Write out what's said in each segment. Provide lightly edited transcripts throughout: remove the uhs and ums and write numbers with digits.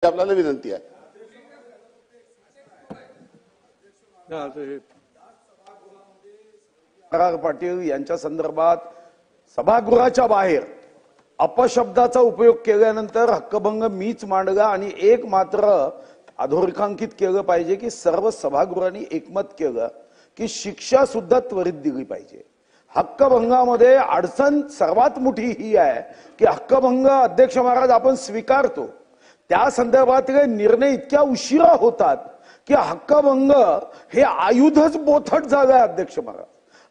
आपल्याला विनंती आहे. पाटील यांच्या संदर्भात सभागृहाच्या बाहेर अपशब्दाचा उपयोग केल्यानंतर हक्कभंग मीच मांडला आणि एक मात्र अधोरेखांकित केलं पाहिजे की सर्व सभागृहांनी एकमत केलं की शिक्षा सुद्धा त्वरित दिली पाहिजे. हक्कभंगामध्ये अडचण सर्वात मोठी ही आहे की हक्कभंग अध्यक्ष महाराज आपण स्वीकारतो, त्या संदर्भातले निर्णय इतक्या उशिरा होतात की हक्कभंग हे आयुधच बोथट झालंय अध्यक्ष महाराज,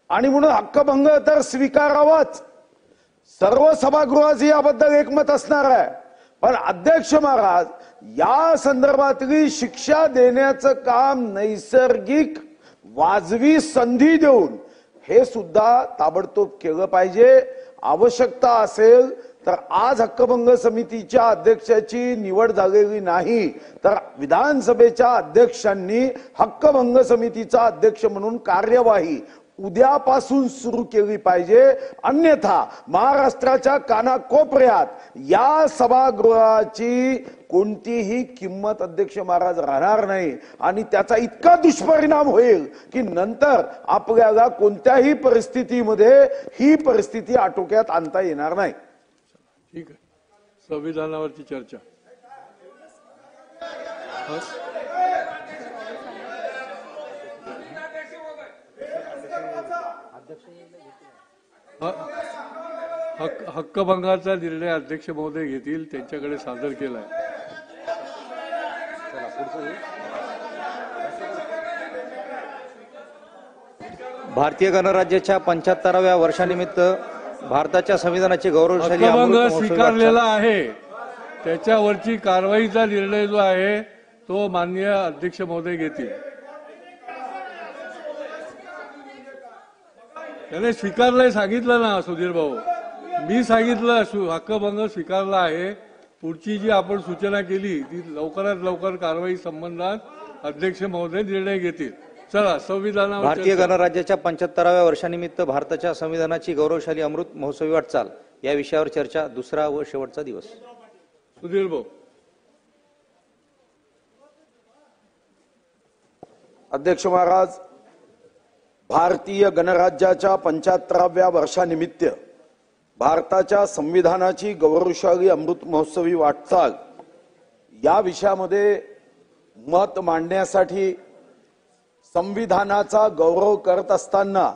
आणि म्हणून हक्कभंग तर स्वीकारावाच. सर्व सभागृहाचे याबद्दल एकमत असणार आहे, पण अध्यक्ष महाराज या संदर्भातली शिक्षा देण्याचं काम नैसर्गिक वाजवी संधी देऊन हे सुद्धा ताबडतोब केलं पाहिजे. आवश्यकता असेल तर आज हक्कभंग समितीच्या अध्यक्षाची निवड झालेली नाही तर विधानसभेच्या अध्यक्षांनी हक्कभंग समितीचा अध्यक्ष म्हणून कार्यवाही उद्यापासून सुरू केली पाहिजे. अन्यथा महाराष्ट्राच्या कानाकोपऱ्यात या सभागृहाची कोणतीही किंमत अध्यक्ष महाराज राहणार नाही आणि त्याचा इतका दुष्परिणाम होईल की नंतर आपल्याला कोणत्याही परिस्थितीमध्ये ही परिस्थिती आटोक्यात आणता येणार नाही. ठीक आहे, संविधानावरची चर्चा. हक्कभंगाचा निर्णय अध्यक्ष महोदय घेतील, त्यांच्याकडे सादर केलाय. भारतीय गणराज्याच्या 75व्या वर्षानिमित्त भारताच्या संविधानाची गौरवशाली हक्कभंग स्वीकारलेला आहे, त्याच्यावरची कारवाईचा निर्णय जो आहे तो माननीय अध्यक्ष महोदय घेतील. त्याने स्वीकारलंय सांगितलं ना सुधीर भाऊ, मी सांगितलं हक्कभंग स्वीकारला आहे. पुढची जी आपण सूचना केली ती लवकरात लवकर कारवाई संबंधात अध्यक्ष महोदय निर्णय घेतील. चला, संविधानावर भारतीय गणराज्याच्या 75व्या वर्षानिमित्त भारताच्या संविधानाची गौरवशाली अमृत महोत्सवी वाटचाल या विषयावर चर्चा, दुसरा व शेवटचा दिवस. सुधीर भाऊ. अध्यक्ष महाराज, भारतीय गणराज्याच्या 75व्या वर्षानिमित्त भारताच्या संविधानाची गौरवशाली अमृत महोत्सवी वाटचाल या विषयामध्ये मत मांडण्यासाठी संविधानाचा गौरव करत असताना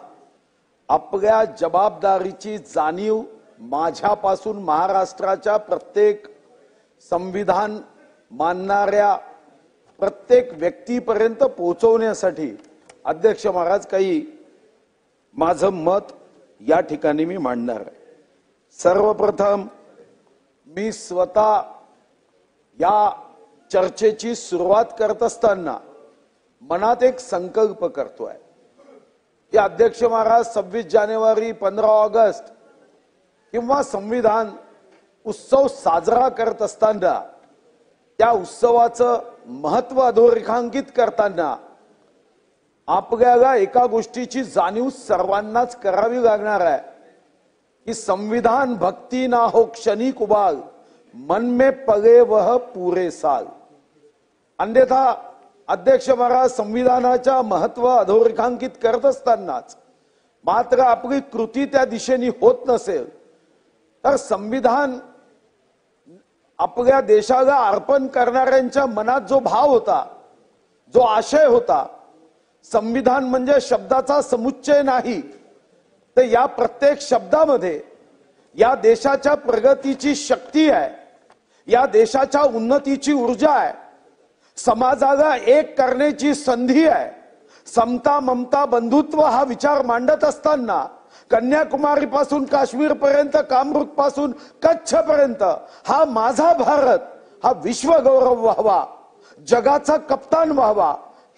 आपल्या जबाबदारीची जाणीव माझ्यापासून महाराष्ट्राच्या प्रत्येक संविधान मानणाऱ्या प्रत्येक व्यक्तीपर्यंत पोहोचवण्यासाठी अध्यक्ष महाराज काही माझं मत या ठिकाणी मी मांडणार आहे. सर्वप्रथम मी स्वतः या चर्चेची सुरुवात करत असताना मनात एक संकल्प करतोय की अध्यक्ष महाराज 26 जानेवारी 15 ऑगस्ट किंवा संविधान उत्सव साजरा करत असताना त्या उत्सवाचं महत्व अधोरेखांकित करताना आपल्याला एका गोष्टीची जाणीव सर्वांनाच करावी लागणार आहे कि संविधान भक्ति ना हो क्षणिक उबाल, मन में पगे वह पूरे साल. अन्यथा अध्यक्ष महाराज संविधानाच्या महत्व अधोरेखांकित करत असतानाच मात्र आपली कृती त्या दिशेने होत नसेल तर संविधान आपल्या देशाला अर्पण करणाऱ्यांच्या मनात जो भाव होता, जो आशय होता, संविधान म्हणजे शब्दाचा समुच्चय नाही तर या प्रत्येक शब्दामध्ये या देशाच्या प्रगतीची शक्ती आहे, या देशाच्या उन्नतीची ऊर्जा आहे, समाजाला एक करण्याची संधी आहे. समता ममता बंधुत्व हा विचार मांडत असताना कन्याकुमारी पासून काश्मीर पर्यंत, कामरूप पासून कच्छ पर्यंत हा माझा भारत, हा विश्व गौरव व्हावा, जगाचा कप्तान व्हावा,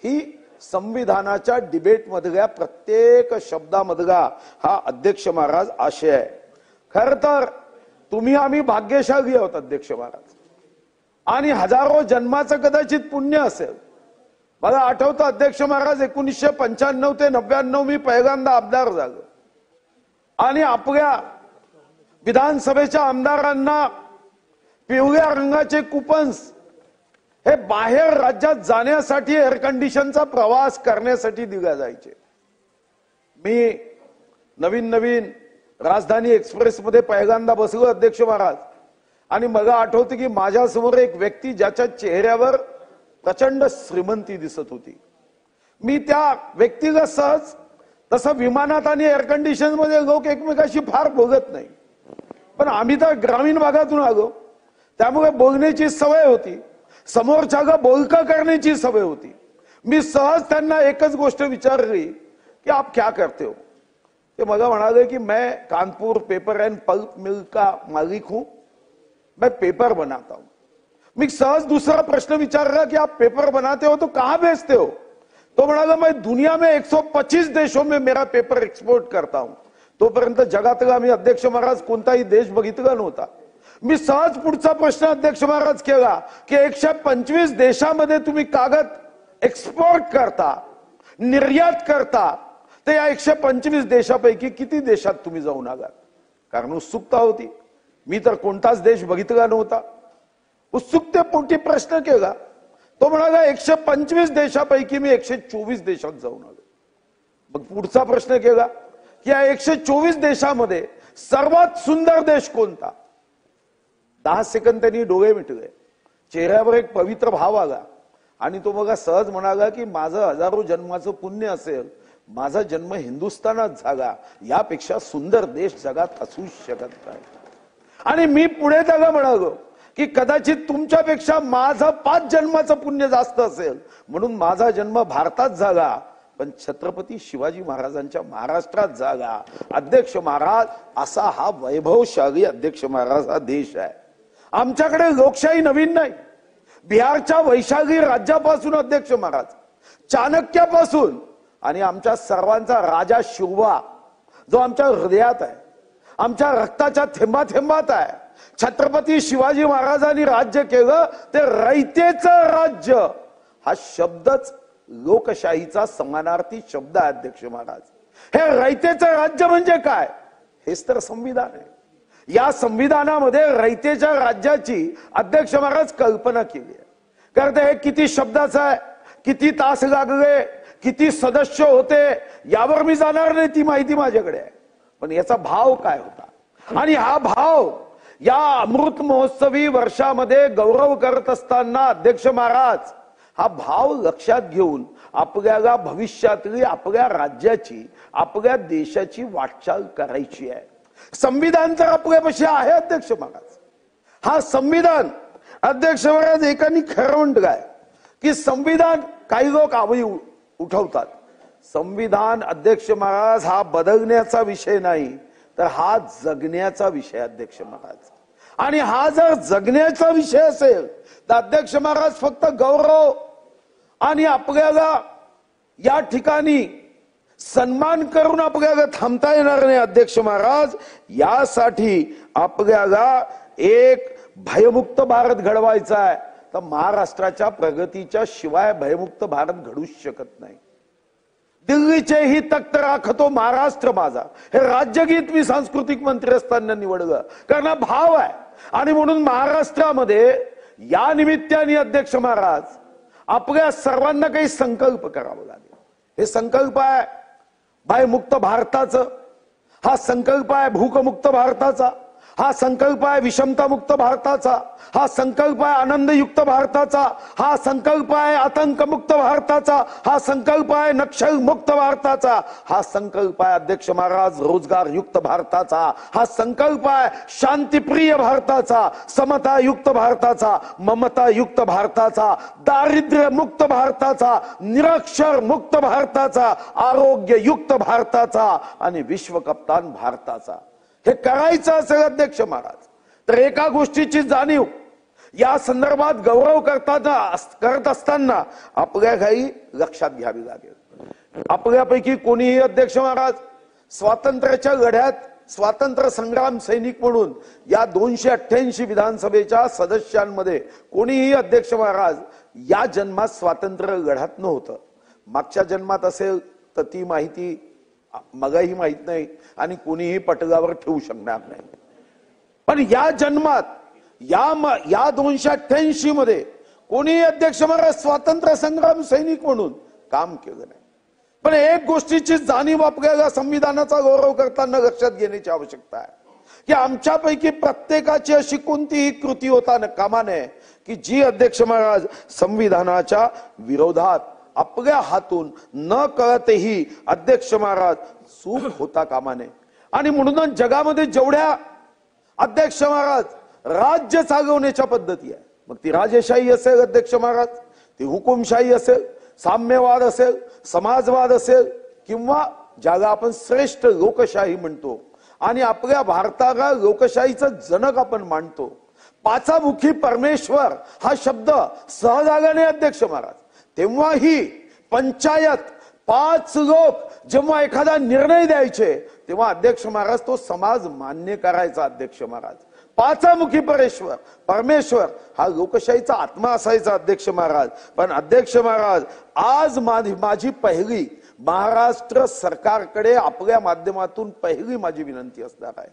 ही संविधानाच्या डिबेट मधल्या प्रत्येक शब्दामधला हा अध्यक्ष महाराज आशय आहे. खर तर तुम्ही आम्ही भाग्यशाली आहोत अध्यक्ष महाराज, आणि हजारो जन्माचं कदाचित पुण्य असेल. मला आठवतं अध्यक्ष महाराज 1995 ते 99 मी पहिल्यांदा आमदार झालो आणि आपल्या विधानसभेच्या आमदारांना पिवळ्या रंगाचे कुपन्स हे बाहेर राज्यात जाण्यासाठी एअर कंडिशनचा प्रवास करण्यासाठी दिल्या जायचे. मी नवीन राजधानी एक्सप्रेसमध्ये पहिल्यांदा बसलो अध्यक्ष महाराज, आणि मला आठवतं की माझ्यासमोर एक व्यक्ती ज्याच्या चेहऱ्यावर प्रचंड श्रीमंती दिसत होती. मी त्या व्यक्तीला सहज, तसं विमानात आणि एअर कंडिशन मध्ये लोक एकमेकाशी फार बोलत नाही, पण आम्ही तर ग्रामीण भागातून आलो, त्यामुळे बोलण्याची सवय होती, समोरच्याला बोलका करण्याची सवय होती. मी सहज त्यांना एकच गोष्ट विचारली की आप क्या करते हो. ते मला म्हणाले की मैं Kanpur paper end pulp mill का मालिक हूं, मैं पेपर बनाता हूं. मी सहज दूसरा प्रश्न विचार कि आप पेपर बनाते हो तो कहां भेजते हो. तो म्हणाला मैं दुनिया में 125 देशों में मेरा पेपर एक्सपोर्ट करता हूं. तोपर्यंत जगातला मी अध्यक्ष महाराज कोणताही देश बघितला नव्हता. मी सहज पुढचा प्रश्न अध्यक्ष महाराज केला की 125 देशामध्ये तुम्ही कागद एक्सपोर्ट करता, निर्यात करता, तर या 125 देशापैकी किती देशात तुम्ही जाऊन आलात. कारण उत्सुकता होती, मी तर कोणताच देश बघितला नव्हता. उत्सुकतेपोटी प्रश्न केला. तो म्हणाला 125 देशापैकी मी 124 देशात जाऊन आलो. मग पुढचा प्रश्न केला की या 124 देशामध्ये सर्वात सुंदर देश कोणता. 10 सेकंद त्यांनी डोळे मिटले, चेहऱ्यावर एक पवित्र भाव आला, आणि तो मग सहज म्हणाला की माझं हजारो जन्माचं पुण्य असेल, माझा जन्म हिंदुस्थानात झाला, यापेक्षा सुंदर देश जगात असूच शकत नाही. आणि मी पुढे त्याला म्हणालो की कदाचित तुमच्यापेक्षा माझं 5 जन्माचं पुण्य जास्त असेल, म्हणून माझा जन्म भारतात झाला, पण छत्रपती शिवाजी महाराजांच्या महाराष्ट्रात झाला. अध्यक्ष महाराज, असा हा वैभवशाली अध्यक्ष महाराज हा देश आहे. आमच्याकडे लोकशाही नवीन नाही. बिहारच्या वैशाली राज्यापासून अध्यक्ष महाराज, चाणक्यापासून, आणि आमच्या सर्वांचा राजा शिवबा जो आमच्या हृदयात आहे, आमच्या रक्ताच्या थेंबाथेंबात आहे. छत्रपती शिवाजी महाराजांनी राज्य केलं ते रयतेचं राज्य, हा शब्दच लोकशाहीचा समानार्थी शब्द आहे अध्यक्ष महाराज. हे रयतेचं राज्य म्हणजे काय, हेच तर संविधान आहे. या संविधानामध्ये रयतेच्या राज्याची अध्यक्ष महाराज कल्पना केली आहे. कारण हे किती शब्दाचं आहे, किती तास लागले, किती सदस्य होते, यावर मी जाणार नाही, ती माहिती माझ्याकडे आहे. पण याचा भाव काय होता, आणि हा भाव या अमृत महोत्सवी वर्षामध्ये गौरव करत असताना अध्यक्ष महाराज, हा भाव लक्षात घेऊन आपल्याला भविष्यातली आपल्या राज्याची, आपल्या देशाची वाटचाल करायची आहे. संविधान तर आपल्यापाशी आहे अध्यक्ष महाराज. हा संविधान अध्यक्ष महाराज, एकानी खरं म्हटलंय की संविधान, काही लोक आवई उठवतात, संविधान अध्यक्ष महाराज हा बदलण्याचा विषय नाही, तर हा जगण्याचा विषय अध्यक्ष महाराज. आणि हा जर जगण्याचा विषय असेल तर अध्यक्ष महाराज फक्त गौरव आणि आपल्याला या ठिकाणी सन्मान करून आपल्याला थांबता येणार नाही अध्यक्ष महाराज. यासाठी आपल्याला एक भयमुक्त भारत घडवायचा आहे. तर महाराष्ट्राच्या प्रगतीच्या शिवाय भयमुक्त भारत घडूच शकत नाही. दिल्लीचे ही तख्त राखतो महाराष्ट्र माझा, हे राज्यगीत मी सांस्कृतिक मंत्री असताना निवडलं, कारण हा भाव आहे. आणि म्हणून महाराष्ट्रामध्ये या निमित्ताने अध्यक्ष महाराज आपल्या सर्वांना काही संकल्प करावा लागेल. हे संकल्प आहे भयमुक्त भारताचं, हा संकल्प आहे भूकमुक्त भारताचा, हा संकल्प आहे विषमतामुक्त भारताचा, हा संकल्प आहे आनंदयुक्त भारताचा, हा संकल्प आहे आतंकमुक्त भारताचा, हा संकल्प आहे नक्षलमुक्त भारताचा, हा संकल्प आहे अध्यक्ष महाराज रोजगार युक्त भारताचा, हा संकल्प आहे शांतिप्रिय भारताचा, समतायुक्त भारताचा, ममतायुक्त भारताचा, दारिद्र्य मुक्त भारताचा, निरक्षर मुक्त भारताचा, आरोग्ययुक्त भारताचा आणि विश्व कप्तान भारताचा. हे करायचं असेल अध्यक्ष महाराज, तर एका गोष्टीची जाणीव या संदर्भात गौरव करत असताना आपल्या काही लक्षात घ्यावी लागेल. आपल्यापैकी कोणीही अध्यक्ष महाराज स्वातंत्र्याच्या लढ्यात स्वातंत्र्य संग्राम सैनिक म्हणून या 288 विधानसभेच्या सदस्यांमध्ये कोणीही अध्यक्ष महाराज या जन्मात स्वातंत्र्य लढ्यात नव्हतं. मागच्या जन्मात असेल तर ती माहिती मलाही माहित नाही आणि कोणीही पटलावर ठेवू शकणार नाही. पण या जन्मात या 288 मध्ये कोणी अध्यक्ष महाराज स्वातंत्र्य संग्राम सैनिक म्हणून काम केलं नाही. पण एक गोष्टीची जाणीव आपल्याला संविधानाचा गौरव करताना लक्षात घेण्याची आवश्यकता आहे की आमच्यापैकी प्रत्येकाची अशी कोणतीही कृती होता कामा नये की जी अध्यक्ष महाराज संविधानाच्या विरोधात आपल्या हातून न कळतही अध्यक्ष महाराज चूक होता कामा नये. आणि म्हणूनच जगामध्ये जेवढ्या अध्यक्ष महाराज राज्य चालवण्याच्या पद्धती आहे, मग ती राजेशाही असेल अध्यक्ष महाराज, ती हुकुमशाही असेल, साम्यवाद असेल, समाजवाद असेल, किंवा ज्याला आपण श्रेष्ठ लोकशाही म्हणतो आणि आपल्या भारताला लोकशाहीचं जनक आपण मानतो. पाचामुखी परमेश्वर हा शब्द सहज आला नाही अध्यक्ष महाराज. तेव्हाही पंचायत 5 लोक जेव्हा एखादा निर्णय द्यायचे तेव्हा अध्यक्ष महाराज तो समाज मान्य करायचा. अध्यक्ष महाराज पाचामुखी परमेश्वर हा लोकशाहीचा आत्मा असायचा अध्यक्ष महाराज. पण अध्यक्ष महाराज आज माझी पहिली महाराष्ट्र सरकारकडे आपल्या माध्यमातून पहिली माझी विनंती असणार आहे.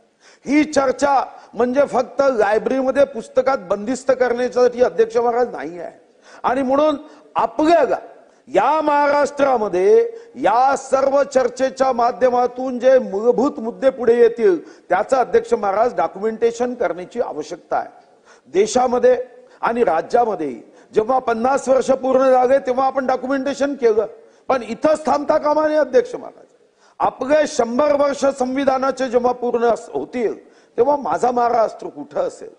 ही चर्चा म्हणजे फक्त लायब्ररीमध्ये पुस्तकात बंदिस्त करण्यासाठी अध्यक्ष महाराज नाही आहे. आणि म्हणून आपल्याला या महाराष्ट्रामध्ये या सर्व चर्चेच्या माध्यमातून जे मूलभूत मुद्दे पुढे येतील त्याचं अध्यक्ष महाराज डॉक्युमेंटेशन करण्याची आवश्यकता आहे. देशामध्ये आणि राज्यामध्ये जेव्हा 50 वर्ष पूर्ण झाले तेव्हा आपण डॉक्युमेंटेशन केलं, पण इथंच थांबता कामा नये अध्यक्ष महाराज. आपले 100 वर्ष संविधानाचे जेव्हा पूर्ण होतील तेव्हा माझा महाराष्ट्र कुठं असेल,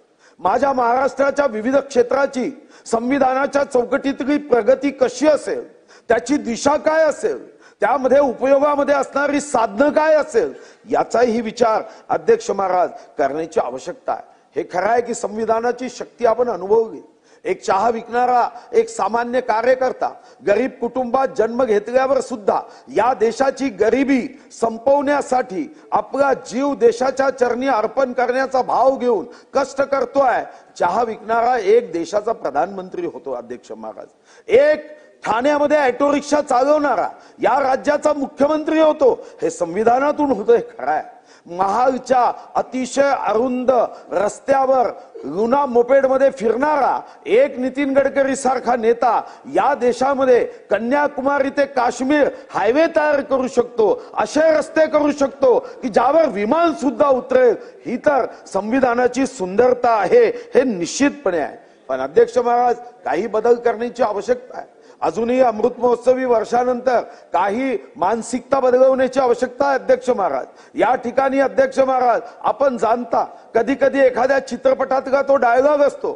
माझ्या महाराष्ट्राच्या विविध क्षेत्राची संविधानाच्या चौकटीतली प्रगती कशी असेल, त्याची दिशा काय असेल, त्यामध्ये उपयोगामध्ये असणारी साधनं काय असेल, याचाही विचार अध्यक्ष महाराज करण्याची आवश्यकता आहे. हे खरं आहे की संविधानाची शक्ती आपण अनुभवली. एक चहा विकणारा एक सामान्य कार्यकर्ता गरीब कुटुंबात जन्म घेतल्यावर सुद्धा या देशाची गरिबी संपवण्यासाठी आपला जीव देशाच्या चरणी अर्पण करण्याचा भाव घेऊन कष्ट करतोय. चहा विकणारा एक देशाचा प्रधानमंत्री होतो अध्यक्ष महाराज. एक ठाण्यामध्ये ऑटो रिक्षा चालवणारा या राज्याचा मुख्यमंत्री होतो. हे संविधानातून होतं, हे खरं आहे. महालच्या अतिशय अरुंद रस्त्यावर लुना मोपेड मध्ये फिरणारा एक नितीन गडकरी सारखा नेता या देशामध्ये कन्याकुमारी ते काश्मीर हायवे तयार करू शकतो, असे रस्ते करू शकतो की ज्यावर विमान सुद्धा उतरेल. ही तर संविधानाची सुंदरता आहे, हे निश्चितपणे आहे. पण अध्यक्ष महाराज काही बदल करण्याची आवश्यकता आहे. अजूनही अमृत महोत्सवी वर्षानंतर काही मानसिकता बदलवण्याची आवश्यकता आहे अध्यक्ष महाराज. या ठिकाणी अध्यक्ष महाराज आपण जाणता कधी कधी एखाद्या चित्रपटातला तो डायलॉग असतो,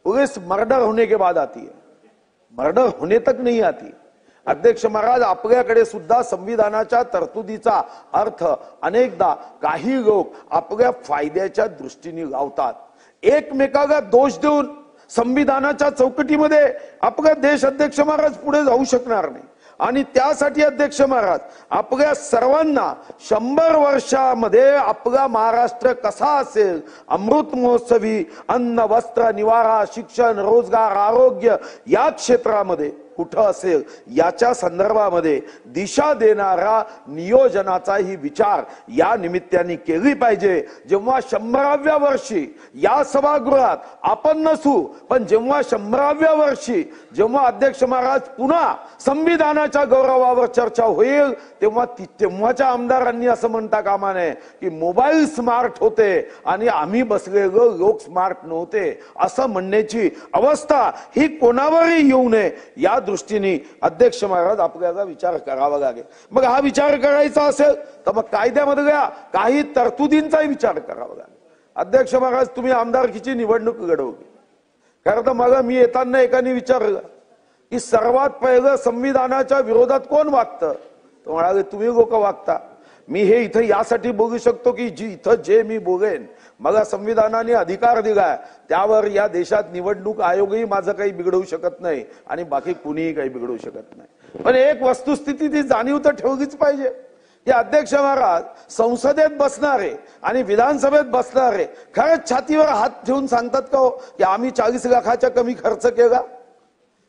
पुलिस मर्डर होने के बाद आती है, मर्डर होने तक नहीं आती. अध्यक्ष महाराज आपल्याकडे सुद्धा संविधानाच्या तरतुदीचा अर्थ अनेकदा काही लोक आपल्या फायद्याच्या दृष्टीने लावतात. एकमेकाला दोष देऊन संविधानाच्या चौकटीमध्ये आपला देश अध्यक्ष महाराज पुढे जाऊ शकणार नाही. आणि त्यासाठी अध्यक्ष महाराज आपल्या सर्वांना 100 वर्षामध्ये आपला महाराष्ट्र कसा असेल, अमृत महोत्सवी अन्न वस्त्र निवारा शिक्षण रोजगार आरोग्य या क्षेत्रामध्ये कुठं असेल याच्या संदर्भामध्ये दिशा देणारा नियोजनाचाही विचार या निमित्ताने केली पाहिजे. जेव्हा 100व्या वर्षी या सभागृहात आपण नसू, पण जेव्हा 100व्या वर्षी जेव्हा अध्यक्ष महाराज पुन्हा संविधानाच्या गौरवावर चर्चा होईल तेव्हा तेव्हाच्या आमदारांनी असं म्हणता कामा नये की मोबाईल स्मार्ट होते आणि आम्ही बसलेलो लोक स्मार्ट नव्हते, असं म्हणण्याची अवस्था ही कोणावरही येऊ नये या दृष्टीने अध्यक्ष महाराज आपल्याला विचार करावा लागेल. मग हा विचार करायचा असेल तर मग कायद्यामधल्या काही तरतुदींचाही विचार करावा लागेल. अध्यक्ष महाराज तुम्ही आमदारकीची निवडणूक लढवली, खरं तर मला मी येताना एकाने विचारलं की सर्वात पहिलं संविधानाच्या विरोधात कोण वागतं, तो म्हणाले तुम्ही लोक वागता. मी हे इथं यासाठी बोलू शकतो की इथं जे मी बोलेन मला संविधानाने अधिकार दिलाय त्यावर या देशात निवडणूक आयोगही माझं काही बिघडवू शकत नाही आणि बाकी कुणीही काही बिघडवू शकत नाही. पण एक वस्तुस्थिती ती जाणीव तर ठेवलीच पाहिजे की अध्यक्ष महाराज संसदेत बसणारे आणि विधानसभेत बसणारे खरंच छातीवर हात ठेवून सांगतात का हो की आम्ही 40 लाखाच्या कमी खर्च केला.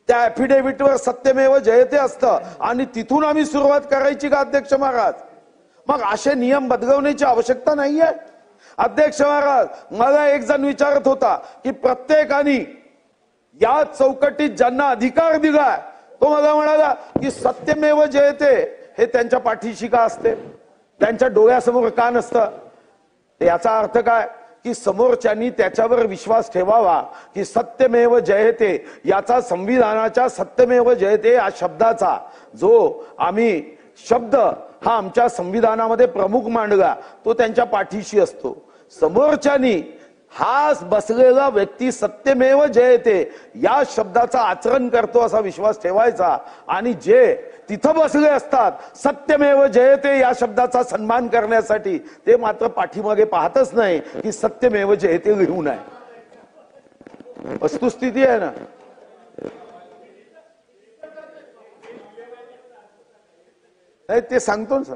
त्या ऍफिडेव्हिटवर सत्यमेव जयते असतं आणि तिथून आम्ही सुरुवात करायची का अध्यक्ष महाराज. मग असे नियम बदलवण्याची आवश्यकता नाहीये अध्यक्ष महाराज. मला एक जण विचारत होता की प्रत्येकाने या चौकटीत ज्यांना अधिकार दिलाय तो मला म्हणाला की सत्यमेव जयते हे त्यांच्या पाठीशी का असते, त्यांच्या डोळ्यासमोर का नसतं. याचा अर्थ काय की समोरच्यांनी त्याच्यावर विश्वास ठेवावा की सत्यमेव जयते याचा, संविधानाच्या सत्यमेव जयते या शब्दाचा जो आम्ही शब्द हा आमच्या संविधानामध्ये प्रमुख मांडला तो त्यांच्या पाठीशी असतो. समोरच्यांनी हा बसलेला व्यक्ती सत्यमेव जयते या शब्दाचा आचरण करतो असा विश्वास ठेवायचा, आणि जे तिथं बसले असतात सत्यमेव जयते या शब्दाचा सन्मान करण्यासाठी ते मात्र पाठीमागे पाहतच नाही की सत्यमेव जयते लिहू नये. वस्तुस्थिती आहे ना. ते सांगतो ना सर.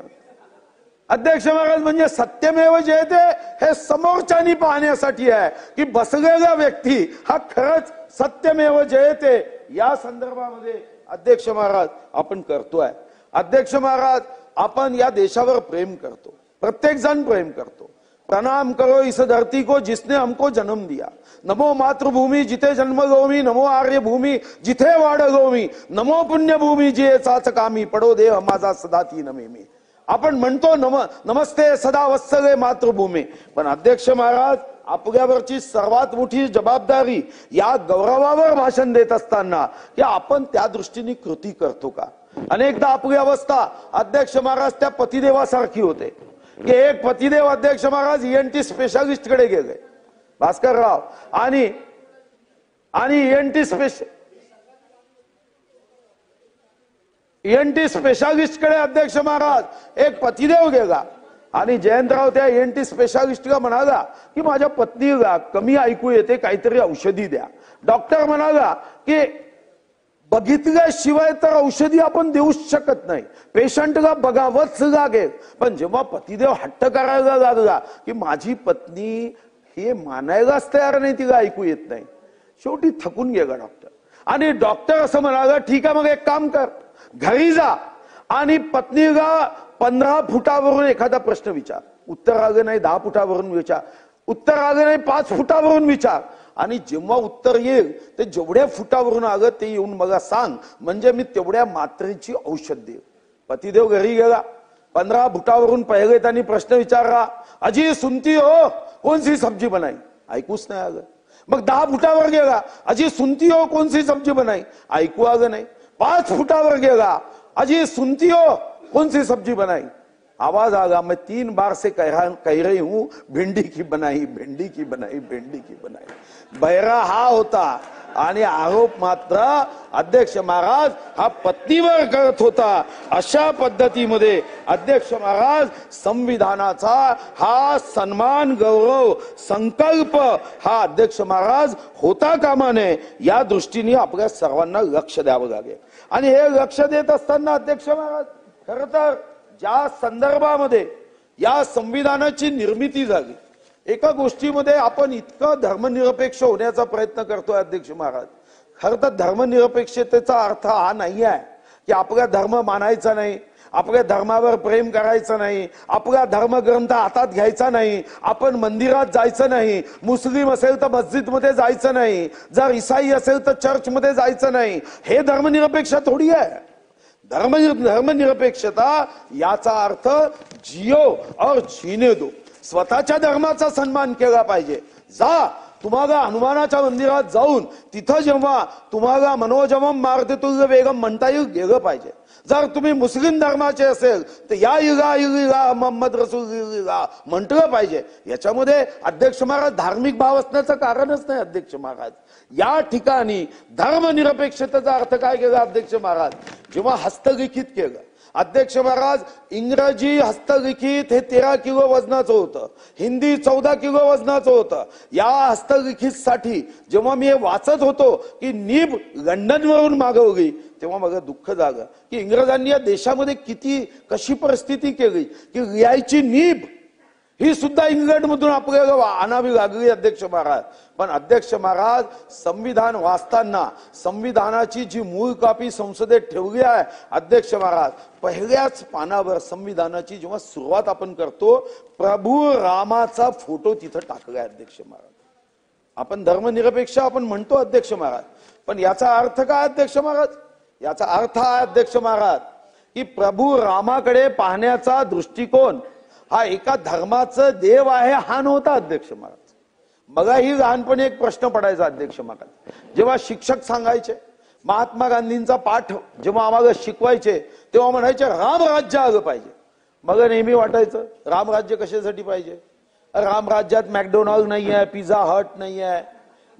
अध्यक्ष महाराज म्हणजे सत्यमेव जयते हे समोरच्यानी पाहण्यासाठी आहे की बसलेला व्यक्ती हा खरंच सत्यमेव जयते या संदर्भामध्ये अध्यक्ष महाराज आपण करतोय. अध्यक्ष महाराज आपण या देशावर प्रेम करतो, प्रत्येक जण प्रेम करतो. प्रणाम करो इस धरती को जिसने हमको जन्म दिया, नमो मातृभूमी जिथे जन्मभूमी, नमो आर्य भूमी जिथे वाढगोमी, नमो पुण्यभूमी जियेचाच कामी, पडो देह माझा सदा ती नमेमी. आपण म्हणतो नमस्ते सदा वत्सले मातृभूमी. पण अध्यक्ष महाराज आपल्यावरची सर्वात मोठी जबाबदारी या गौरवावर भाषण देत असताना की आपण त्या दृष्टीने कृती करतो का. अनेकदा आपली अवस्था अध्यक्ष महाराज त्या पतिदेवासारखी होते की एक पतिदेव अध्यक्ष महाराज ENT स्पेशालिस्ट कडे गेले, भास्करराव, आणि ENT स्पेशालिस्ट कडे अध्यक्ष महाराज एक पतिदेव गेला आणि जयंतराव त्या ENT स्पेशालिस्टला म्हणाला की माझ्या पत्नीला कमी ऐकू येते, काहीतरी औषधी द्या. डॉक्टर म्हणाला की बघितल्याशिवाय तर औषधी आपण देऊच शकत नाही, पेशंटला बघावंच लागेल. पण जेव्हा पतिदेव हट्ट करायला लागला की माझी पत्नी हे मानायलाच तयार नाही, तिला ऐकू येत नाही, शेवटी थकून गेला डॉक्टर. आणि डॉक्टर असं म्हणाला ठीक आहे मग एक काम कर, घरी जा आणि पत्नीला 15 फुटावरून एखादा प्रश्न विचार, उत्तर आलं नाही 10 फुटावरून विचार, उत्तर आलं नाही 5 फुटावरून विचार, आणि जेव्हा उत्तर येईल ते जेवढ्या फुटावरून आलं ते येऊन मला सांग, म्हणजे मी तेवढ्या मात्रेची औषध देऊ. पतिदेव घरी गेला, 15 फुटावरून पहिले त्यांनी प्रश्न विचारला, अजी सुनती हो कौन सी सब्जी बनाई, ऐकूच नाही आलं. मग 10 फुटावर गेला, अजी सुनती हो कौन सी सब्जी बनाई, ऐकू आलं नाही. 5 फुटावर गेला, अजी सुनती हो कौन सी सब्जी बनाई, आवाज आगा, मैं 3 बार से कह रही हूं भिंडी की बनाई, भिंडी की बनाई, भिंडी की बनाई. बहिरा हा होता आणि आरोप मात्र अध्यक्ष महाराज हा पत्नीवर करत होता. अशा पद्धतीमध्ये अध्यक्ष महाराज संविधानाचा हा सन्मान गौरव संकल्प हा अध्यक्ष महाराज होता कामा नये या दृष्टीने आपल्या सर्वांना लक्ष द्यावं लागेल. आणि हे लक्ष देत असताना अध्यक्ष महाराज खरं तर ज्या संदर्भामध्ये या संविधानाची निर्मिती झाली, एका गोष्टीमध्ये आपण इतकं धर्मनिरपेक्ष होण्याचा प्रयत्न करतोय अध्यक्ष महाराज. खरं तर धर्मनिरपेक्षतेचा अर्थ हा नाही आहे की आपला धर्म मानायचा नाही, आपल्या धर्मावर प्रेम करायचं नाही, आपला धर्मग्रंथ हातात घ्यायचा नाही, आपण मंदिरात जायचं नाही, मुस्लिम असेल तर मस्जिदमध्ये जायचं नाही, जर ईसाई असेल तर चर्चमध्ये जायचं नाही. हे धर्मनिरपेक्ष थोडी आहे. धर्मनिरपेक्षता याचा अर्थ जियो और जीने दो, स्वतःच्या धर्माचा सन्मान केला पाहिजे. जा तुम्हाला हनुमानाच्या मंदिरात जाऊन तिथं जेव्हा तुम्हाला मनोजमम मार्गतुल्य वेगम म्हणता येईल गेलं पाहिजे. जर तुम्ही मुस्लिम धर्माचे असेल तर या इला मोहम्मद रसूल म्हटलं पाहिजे. याच्यामध्ये अध्यक्ष महाराज धार्मिक भाव असण्याचं कारणच नाही. अध्यक्ष महाराज या ठिकाणी धर्मनिरपेक्षतेचा अर्थ काय केला अध्यक्ष महाराज, जेव्हा हस्तलिखित केलं अध्यक्ष महाराज, इंग्रजी हस्तलिखित हे 13 किलो वजनाचं होतं, हिंदी 14 किलो वजनाचं होतं. या हस्तलिखित साठी जेव्हा मी हे वाचत होतो की नीब लंडनवरून मागवली तेव्हा मला दुःख झालं की इंग्रजांनी या देशामध्ये कशी परिस्थिती केली की लिहायची नीब ही सुद्धा इंग्लंडमधून आपल्याला आणावी लागली अध्यक्ष महाराज. पण अध्यक्ष महाराज संविधान वाचताना संविधानाची जी मूळ कॉपी संसदेत ठेवली आहे अध्यक्ष महाराज, पहिल्याच पानावर संविधानाची जेव्हा सुरुवात आपण करतो प्रभू रामाचा फोटो तिथं टाकलाय अध्यक्ष महाराज. आपण धर्मनिरपेक्ष आपण म्हणतो अध्यक्ष महाराज, पण याचा अर्थ काय अध्यक्ष महाराज? याचा अर्थ आहे अध्यक्ष महाराज की प्रभू रामाकडे पाहण्याचा दृष्टिकोन हा एका धर्माचं देव आहे हा नव्हता अध्यक्ष महाराज. मगाही लहानपणी एक प्रश्न पडायचा अध्यक्ष महाराज, जेव्हा शिक्षक सांगायचे महात्मा गांधींचा पाठ जेव्हा आम्हाला शिकवायचे तेव्हा म्हणायचे रामराज्य आलं पाहिजे. मग नेहमी वाटायचं रामराज्य कशासाठी पाहिजे? रामराज्यात मॅकडोनाल्ड नाही आहे, पिझ्झा हट नाही आहे,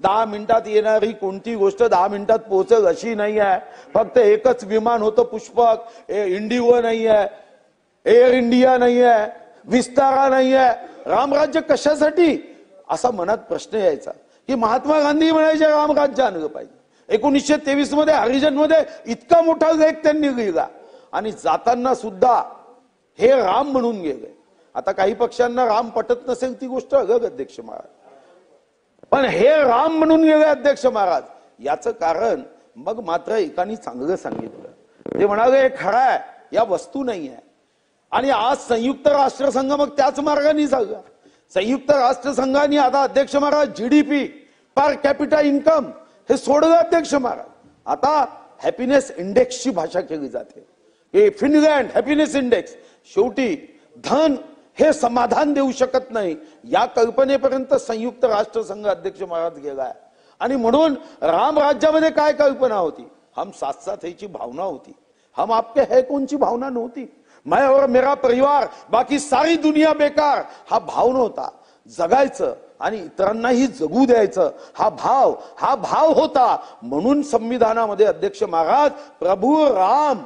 10 मिनिटात येणारी कोणती गोष्ट 10 मिनिटात पोहोचेल अशी नाही आहे, फक्त एकच विमान होतं पुष्पक, इंडिगो नाही आहे, एअर इंडिया नाही आहे, विस्तारा नाही आहे, रामराज्य कशासाठी असा मनात प्रश्न यायचा की महात्मा गांधी म्हणायचे रामराज्य आणलं पाहिजे. 1923 मध्ये हरिजन मध्ये इतका मोठा लेख त्यांनी लिहिला आणि जाताना सुद्धा हे राम म्हणून गेले. आता काही पक्षांना राम पटत नसेल ती गोष्ट अलग अध्यक्ष महाराज, पण हे राम म्हणून गेले अध्यक्ष महाराज. याचं कारण मग मात्र एकाने चांगलं सांगितलं, ते म्हणाले हे खरं आहे, या वस्तू नाही आहे. आणि आज संयुक्त राष्ट्रसंघ मग त्याच मार्गाने चालला. संयुक्त राष्ट्रसंघाने आता अध्यक्ष Maharaj GDP per capita income हे सोडलं अध्यक्ष महाराज. आता हॅपीनेस इंडेक्सची भाषा केली जाते. हे फिनलँड हॅपीनेस इंडेक्स, शेवटी धन हे समाधान देऊ शकत नाही या कल्पनेपर्यंत संयुक्त राष्ट्रसंघ अध्यक्ष महाराज गेलाय. आणि म्हणून राम राज्यामध्ये काय कल्पना होती? हम साथ साथ ह्याची भावना होती, हम आपके है कोणची भावना नव्हती. मैं और मेरा परिवार बाकी सारी दुनिया बेकार हा भाव नव्हता. जगायचं आणि इतरांनाही जगू द्यायचं हा भाव होता. म्हणून संविधानामध्ये अध्यक्ष महाराज प्रभू राम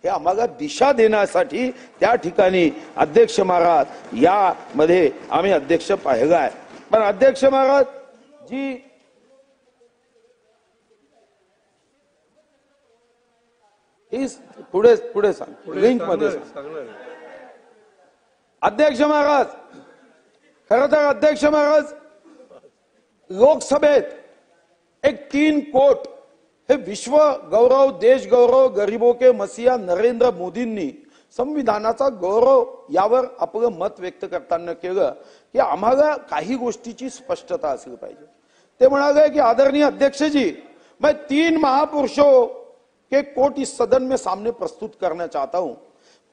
हे आम्हाला दिशा देण्यासाठी त्या ठिकाणी अध्यक्ष महाराज यामध्ये आम्ही अध्यक्ष पाहिलाय. पण अध्यक्ष महाराज जी पुढे सांग लिंक मध्ये अध्यक्ष महाराज, खरं तर अध्यक्ष महाराज लोकसभेत एक 3 कोट हे विश्व गौरव, देश गौरव, गरीबों के मसीहा नरेंद्र मोदींनी संविधानाचा गौरव यावर आपलं मत व्यक्त करताना केलं की आम्हाला काही गोष्टीची स्पष्टता असली पाहिजे. ते म्हणाले की आदरणीय अध्यक्ष जी, मैं 3 महापुरुषों के कोट इस सदन में सामने प्रस्तुत करना चाहता हूं.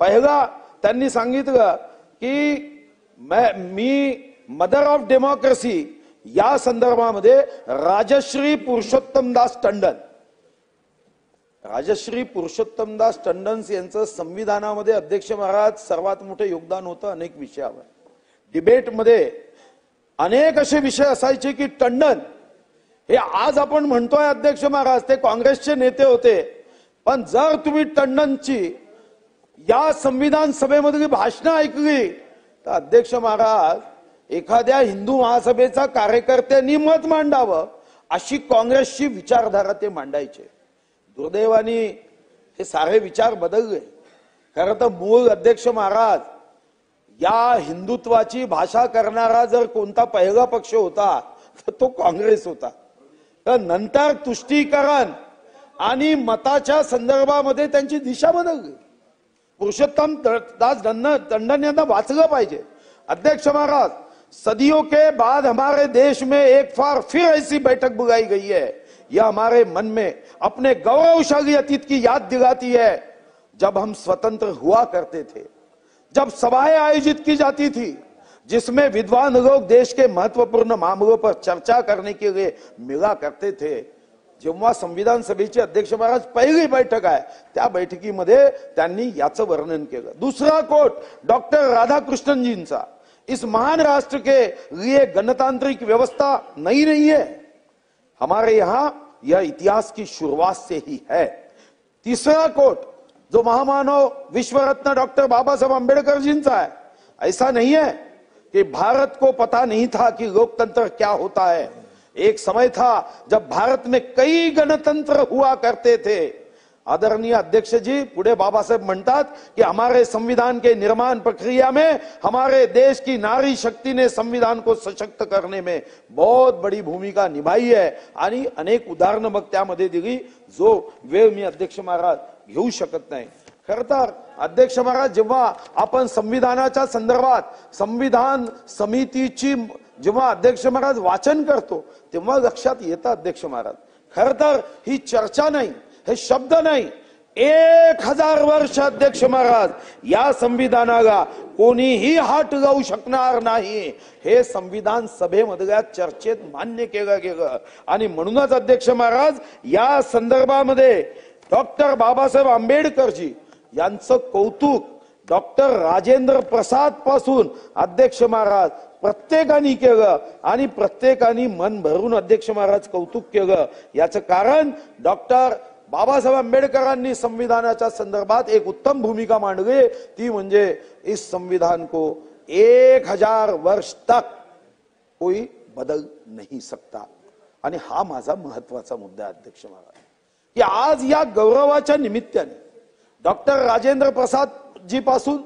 पहला त्यांनी सांगितलं की मी मदर ऑफ डेमोक्रेसी या संदर्भामध्ये राजश्री पुरुषोत्तमदास टंडन यांचं संविधानामध्ये अध्यक्ष महाराज सर्वात मोठं योगदान होतं अनेक विषयावर. डिबेटमध्ये अनेक असे विषय असायचे की टंडन हे आज आपण म्हणतोय अध्यक्ष महाराज ते काँग्रेसचे नेते होते, पण जर तुम्ही टंडनची या संविधान सभेमधली भाषणं ऐकली तर अध्यक्ष महाराज एखाद्या हिंदू महासभेचा कार्यकर्त्यांनी मत मांडावं अशी काँग्रेसची विचारधारा ते मांडायचे. दुर्दैवाने हे सारे विचार बदलले. खरं तर मूळ अध्यक्ष महाराज या हिंदुत्वाची भाषा करणारा जर कोणता पहिला पक्ष होता तर तो काँग्रेस होता. तर नंतर तुष्टीकरण आणि मताच्या संदर्भामध्ये त्यांची दिशा बदलली. पुरुषोत्तम दास टंडन यांना वाचलं पाहिजे. अध्यक्ष महाराज, सदियों के बाद हमारे देश में एक बार फिर ऐसी बैठक बुलाई गई है, यह हमारे मन में अपने गौरवशाली अतीत की याद दिलाती है जब हम स्वतंत्र हुआ करते थे, जब सभाएं आयोजित की जाती थी जिसमें विद्वान लोग देश के महत्वपूर्ण मामलों पर चर्चा करने के लिए मिला करते थे. जेव्हा संविधान सभेची अध्यक्ष महाराज पहिली बैठक आहे त्या बैठकीमध्ये त्यांनी याचं वर्णन केलं. दूसरा कोट डॉक्टर राधाकृष्णन जींचा, इस महान राष्ट्र के लिए गणतांत्रिक व्यवस्था नई नहीं है, हमारे यहां यह इतिहास की शुरुआत से ही है. तीसरा कोट जो महामानव विश्वरत्न डॉक्टर बाबा साहब अंबेडकर जींचा है, ऐसा नहीं है कि भारत को पता नहीं था कि लोकतंत्र क्या होता है. एक समय था जब भारत में कई गणतंत्र हुआ करते थे. आदरणीय अध्यक्ष जी पुढे बाबासाहेब म्हणतात की हमारे संविधान के निर्माण प्रक्रिया में हमारे देश की नारी शक्ति ने संविधान को सशक्त करने में बहुत बड़ी भूमिका निभाई है. आणि अनेक उदाहरणं मग त्यामध्ये दिली जो वेळ मी अध्यक्ष महाराज घेऊ शकत नाही. खरं तर अध्यक्ष महाराज जेव्हा आपण संविधानाच्या संदर्भात संविधान समितीची जेव्हा अध्यक्ष महाराज वाचन करतो तेव्हा लक्षात येतं अध्यक्ष महाराज, खर तर ही चर्चा नाही, हे शब्द नाही, 1000 वर्ष अध्यक्ष महाराज या संविधानाला कोणीही हात लावू शकणार नाही, हे संविधान सभेमधल्या चर्चेत मान्य केलं गेलं. आणि म्हणूनच अध्यक्ष महाराज या संदर्भामध्ये डॉक्टर बाबासाहेब आंबेडकरजी यांचं कौतुक डॉक्टर राजेंद्र प्रसाद पासून अध्यक्ष महाराज प्रत्येकाने केलं आणि प्रत्येकाने मन भरून अध्यक्ष महाराज कौतुक केलं. याचं कारण डॉक्टर बाबासाहेब आंबेडकरांनी संविधानाच्या संदर्भात एक उत्तम भूमिका मांडली, ती म्हणजे इस संविधान को 1000 वर्ष तक कोई बदल नहीं सकता. आणि हा माझा महत्वाचा मुद्दा आहे अध्यक्ष महाराज, की आज या गौरवाच्या निमित्ताने डॉक्टर राजेंद्र प्रसाद जी पासून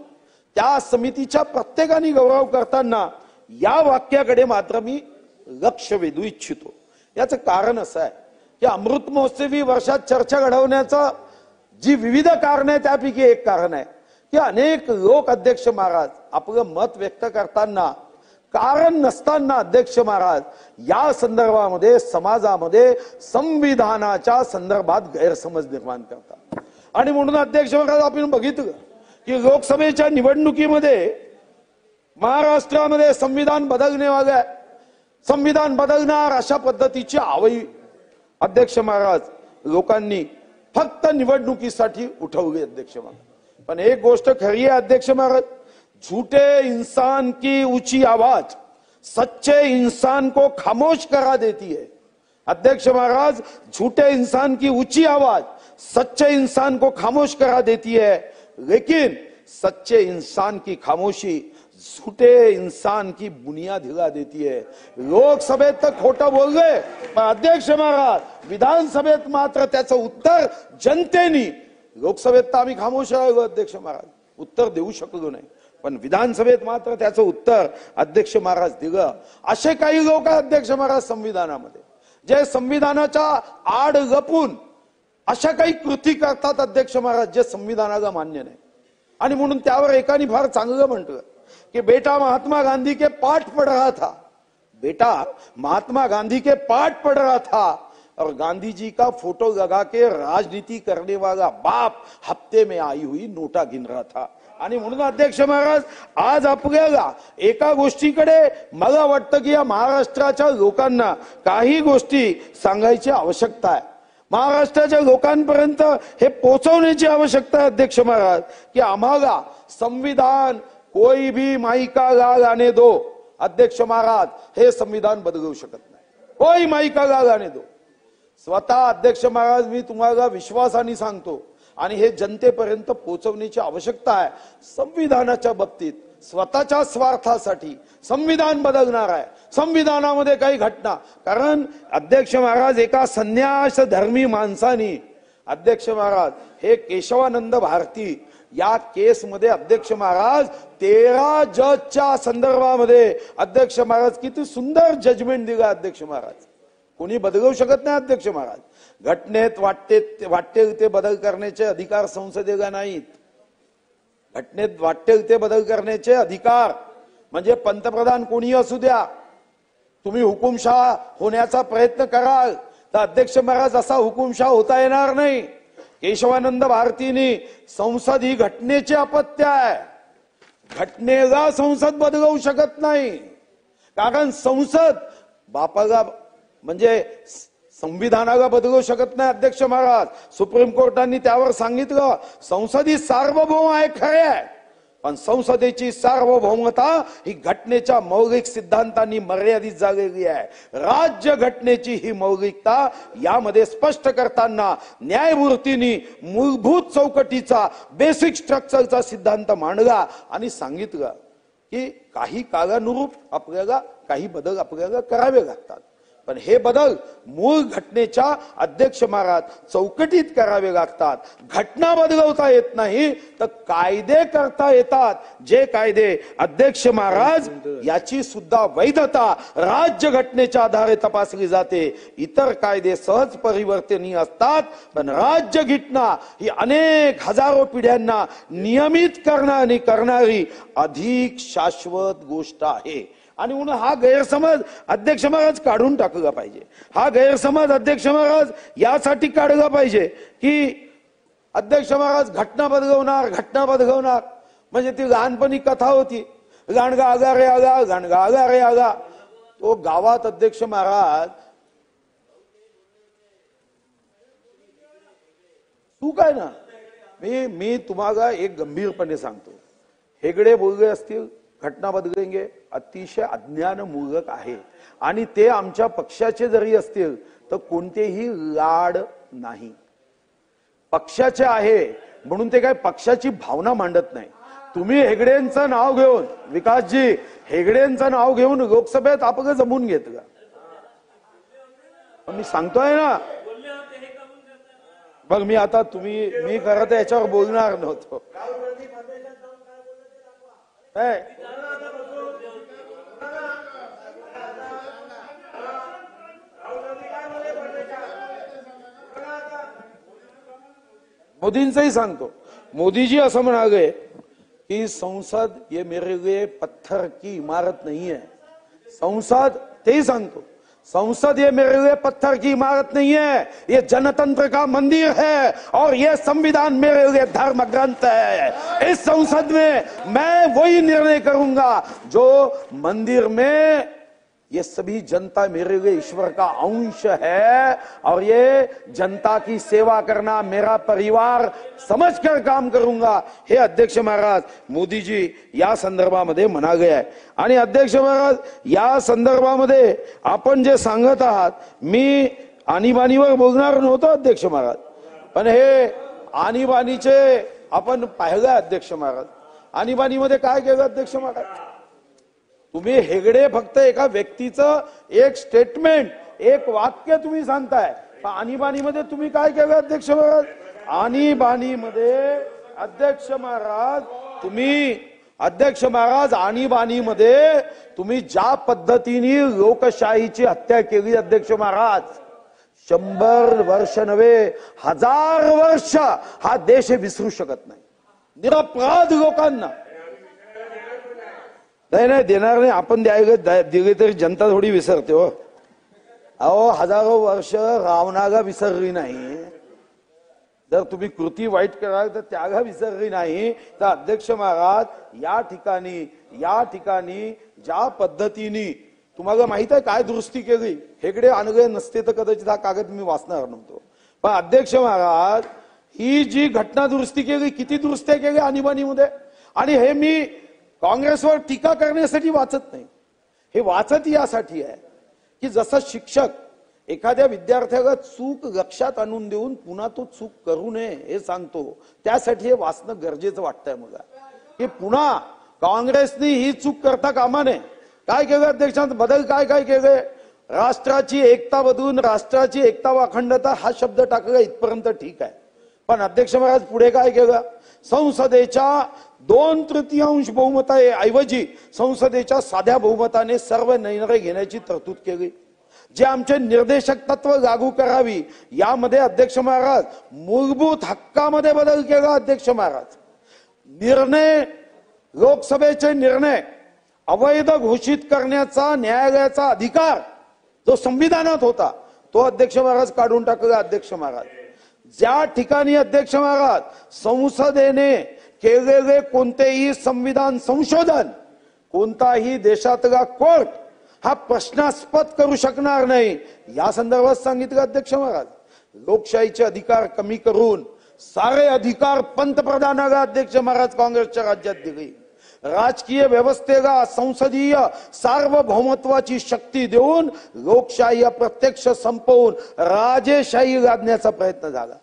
त्या समितीच्या प्रत्येकाने गौरव करताना या वाक्याकडे मात्र मी लक्ष वेधू इच्छितो. याचं कारण असं आहे की अमृत महोत्सवी वर्षात चर्चा घडवण्याचं जी विविध कारण आहे त्यापैकी एक कारण आहे की अनेक लोक अध्यक्ष महाराज आपलं मत व्यक्त करताना कारण नसताना अध्यक्ष महाराज या संदर्भामध्ये समाजामध्ये संविधानाच्या संदर्भात गैरसमज निर्माण करतात. आणि म्हणून अध्यक्ष महाराज आपण बघितलं की लोकसभेच्या निवडणुकीमध्ये महाराष्ट्रामध्ये संविधान बदलण्यावाल्या संविधान बदलणार अशा पद्धतीची आवई अध्यक्ष महाराज लोकांनी फक्त निवडणुकीसाठी उठवली अध्यक्ष महाराज. पण एक गोष्ट खरी आहे अध्यक्ष महाराज, झूठे इंसान की ऊंची आवाज सच्चे इंसान को खामोश करा देती है. अध्यक्ष महाराज, झूठे इंसान की ऊंची आवाज सच्चे इंसान को खामोश करा देती है, लेकिन सच्चे इंसान की खामोशी झूठे इंसान की बुनियाद हिला देती है. लोकसभेत तर खोटं बोलले, पण अध्यक्ष महाराज विधानसभेत मात्र त्याचं उत्तर जनतेने, लोकसभेत तर आम्ही खामोश राहिलो अध्यक्ष महाराज, उत्तर देऊ शकलो नाही, पण विधानसभेत मात्र त्याचं उत्तर अध्यक्ष महाराज दिलं. असे काही लोक अध्यक्ष महाराज संविधानामध्ये जे संविधानाच्या आड लपून अशा काही कृती करतात अध्यक्ष महाराज जे संविधानाला मान्य नाही. आणि म्हणून त्यावर एकाने फार चांगलं म्हटलं कि बेटा महात्मा गांधी के पाठ पढ़ रहा था, बेटा महात्मा गांधी के पाठ पढ़ रहा था और गांधी जी का फोटो लगा के राजनीति करने वाला बाप हफ्ते में आई हुई नोटा गिन रहा था. आणि म्हणून अध्यक्ष महाराज आज आपल्याला एका गोष्टीकडे मला वाटतं की या महाराष्ट्राच्या लोकांना काही गोष्टी सांगायची आवश्यकता आहे, महाराष्ट्राच्या लोकांपर्यंत हे पोहोचवण्याची आवश्यकता आहे अध्यक्ष महाराज, की आम्हाला संविधान कोई भी माइका लाल आने दो अध्यक्ष महाराज हे संविधान बदलू शकत नाही, कोई माइका लाल आने दो. स्वतः अध्यक्ष महाराज मी तुम्हाला विश्वासाने सांगतो आणि हे जनतेपर्यंत पोहोचवण्याची आवश्यकता आहे. संविधानाच्या बाबतीत स्वतःच्या स्वार्थासाठी संविधान बदलणार आहे, संविधानामध्ये काही घटना, कारण अध्यक्ष महाराज एका संन्यास धर्मी माणसाने अध्यक्ष महाराज हे केशवानंद भारती या केसमध्ये अध्यक्ष महाराज 13 जजच्या संदर्भामध्ये अध्यक्ष महाराज किती सुंदर जजमेंट दिला अध्यक्ष महाराज. कोणी बदलू शकत नाही अध्यक्ष महाराज. घटनेत वाटेल ते बदल करण्याचे अधिकार संसदेला नाहीत. घटनेत वाटेल ते बदल करण्याचे अधिकार म्हणजे पंतप्रधान कोणी असू द्या, तुम्ही हुकुमशाह होण्याचा प्रयत्न कराल तर अध्यक्ष महाराज असा हुकुमशाह होता येणार नाही. केशवानंद भारतीने संसद ही घटनेचे अपत्य आहे, घटनेला संसद बदलवू शकत नाही, कारण संसद बापाला म्हणजे संविधानाला बदलू शकत नाही अध्यक्ष महाराज. सुप्रीम कोर्टाने त्यावर सांगितलं संसद ही सार्वभौम आहे खरे आहे, पण संसदेची सार्वभौमता ही घटनेच्या मौलिक सिद्धांतांनी मर्यादित झालेली आहे. राज्य घटनेची ही मौलिकता यामध्ये स्पष्ट करताना न्यायमूर्तींनी मूलभूत चौकटीचा बेसिक स्ट्रक्चरचा सिद्धांत मांडला आणि सांगितलं की काही कालानुरूप आपल्याला काही बदल आपल्याला करावे लागतात, पण हे बदल मूळ घटनेच्या अध्यक्ष महाराज चौकटीत करावे लागतात. घटना बदलवता येत नाही तर कायदे करता येतात, जे कायदे अध्यक्ष महाराज याची सुद्धा वैधता राज्य घटनेच्या आधारे तपासली जाते. इतर कायदे सहज परिवर्तनीय असतात, पण राज्य घटना ही अनेक हजारो पिढ्यांना नियमित करणारी अधिक शाश्वत गोष्ट आहे. आणि म्हणून हा गैरसमज अध्यक्ष महाराज काढून टाकला पाहिजे. हा गैरसमज अध्यक्ष महाराज यासाठी काढला पाहिजे की अध्यक्ष महाराज घटना बदलवणार म्हणजे ती लहानपणी कथा होती, गाणगा आगा रे आगा, गाणगा आगा रे आगा. तो गावात अध्यक्ष महाराज चूक आहे ना. मी तुम्हाला एक गंभीरपणे सांगतो, हेगडे बोलले असतील घटना बदलेंगे अतिशय अज्ञानमूलक आहे आणि ते आमच्या पक्षाचे जरी असतील तर कोणतेही लाड नाही. पक्षाचे आहे म्हणून ते काय पक्षाची भावना मांडत नाही. तुम्ही हेगडेंचं नाव घेऊन, विकासजी हेगडेंचं नाव घेऊन लोकसभेत आपलं जमून घेतलं. मी सांगतोय ना, बघ मी आता मी खरं तर याच्यावर बोलणार नव्हतो. मोदींचंही सांगतो. मोदीजी असं म्हणाले कि संसद ये मेरे लिए पत्थर की इमारत नहीं है. संसद तेही सांगतो, संसद ये मेरे लिए पत्थर की इमारत नहीं है, ये जनतंत्र का मंदिर है और ये संविधान मेरे लिए धर्म ग्रंथ है. इस संसद में मैं वही निर्णय करूंगा जो मंदिर में ये सभी जनता मेरे लिए ईश्वर का अंश है और ये जनता की सेवा करना मेरा परिवार समझकर काम करूंगा, हे अध्यक्ष महाराज मोदीजी या संदर्भामध्ये म्हणाले आहे. आणि अध्यक्ष महाराज या संदर्भामध्ये आपण जे सांगत आहात, मी आणीबाणीवर बोलणार नव्हतो अध्यक्ष महाराज, पण हे आणीबाणीचे आपण पाहिलं अध्यक्ष महाराज. आणीबाणीमध्ये काय केलं अध्यक्ष महाराज? तुम्ही हेगडे फक्त एका व्यक्तीचं एक स्टेटमेंट, एक वाक्य तुम्ही सांगताय. आणीबाणीमध्ये तुम्ही काय केलं अध्यक्ष महाराज? आणीबाणीमध्ये अध्यक्ष महाराज आणीबाणीमध्ये तुम्ही ज्या पद्धतीने लोकशाहीची हत्या केली अध्यक्ष महाराज, 100 वर्ष नव्हे 1000 वर्ष हा देश विसरू शकत नाही. निरपराध लोकांना नाही देणार नाही. आपण दिले तरी जनता थोडी विसरते हो. अहो हजारो वर्ष रावणाला विसरली नाही. जर तुम्ही कृती वाईट कराल तर त्याला विसरली नाही. तर अध्यक्ष महाराज या ठिकाणी ज्या पद्धतीने तुम्हाला माहित आहे काय दुरुस्ती केली, हेगडे आणले नसते तर कदाचित हा कागद मी वाचणार नव्हतो. पण अध्यक्ष महाराज ही जी घटना दुरुस्ती केली, किती दुरुस्त्या केल्या आणीबाणीमध्ये. आणि हे मी काँग्रेसवर टीका करण्यासाठी वाचत नाही, हे वाचत यासाठी आहे की जसं शिक्षक एखाद्या विद्यार्थ्याला चूक लक्षात आणून देऊन पुन्हा तो चूक करू नये हे सांगतो, त्यासाठी हे वाचणं गरजेचं वाटतंय मला. की पुन्हा काँग्रेसने ही चूक करता कामा नये. काय केलं अध्यक्षांत बदल काय केले? राष्ट्राची एकता बदलून राष्ट्राची एकता व अखंडता हा शब्द टाकला इथपर्यंत ठीक आहे. पण अध्यक्ष महाराज पुढे काय केलं? संसदेच्या 2/3 बहुमताऐवजी संसदेच्या साध्या बहुमताने सर्व निर्णय घेण्याची तरतूद केली. जे आमचे निर्देशक तत्व लागू करावी यामध्ये अध्यक्ष महाराज मूलभूत हक्कामध्ये बदल केला. अध्यक्ष महाराज लोकसभेचे निर्णय अवैध घोषित करण्याचा न्यायालयाचा अधिकार जो संविधानात होता तो अध्यक्ष महाराज काढून टाकला. अध्यक्ष महाराज ज्या ठिकाणी अध्यक्ष महाराज संसदेने केलेले कोणतेही संविधान संशोधन कोणताही देशातला कोर्ट हा प्रश्नास्पद करू शकणार नाही या संदर्भात सांगितलं अध्यक्ष महाराज. लोकशाहीचे अधिकार कमी करून सारे अधिकार पंतप्रधानाला अध्यक्ष महाराज काँग्रेसच्या राज्यात दिले. राजकीय व्यवस्थेला संसदीय सार्वभौमत्वाची शक्ती देऊन लोकशाही प्रत्यक्ष संपवून राजेशाही लादण्याचा प्रयत्न झाला.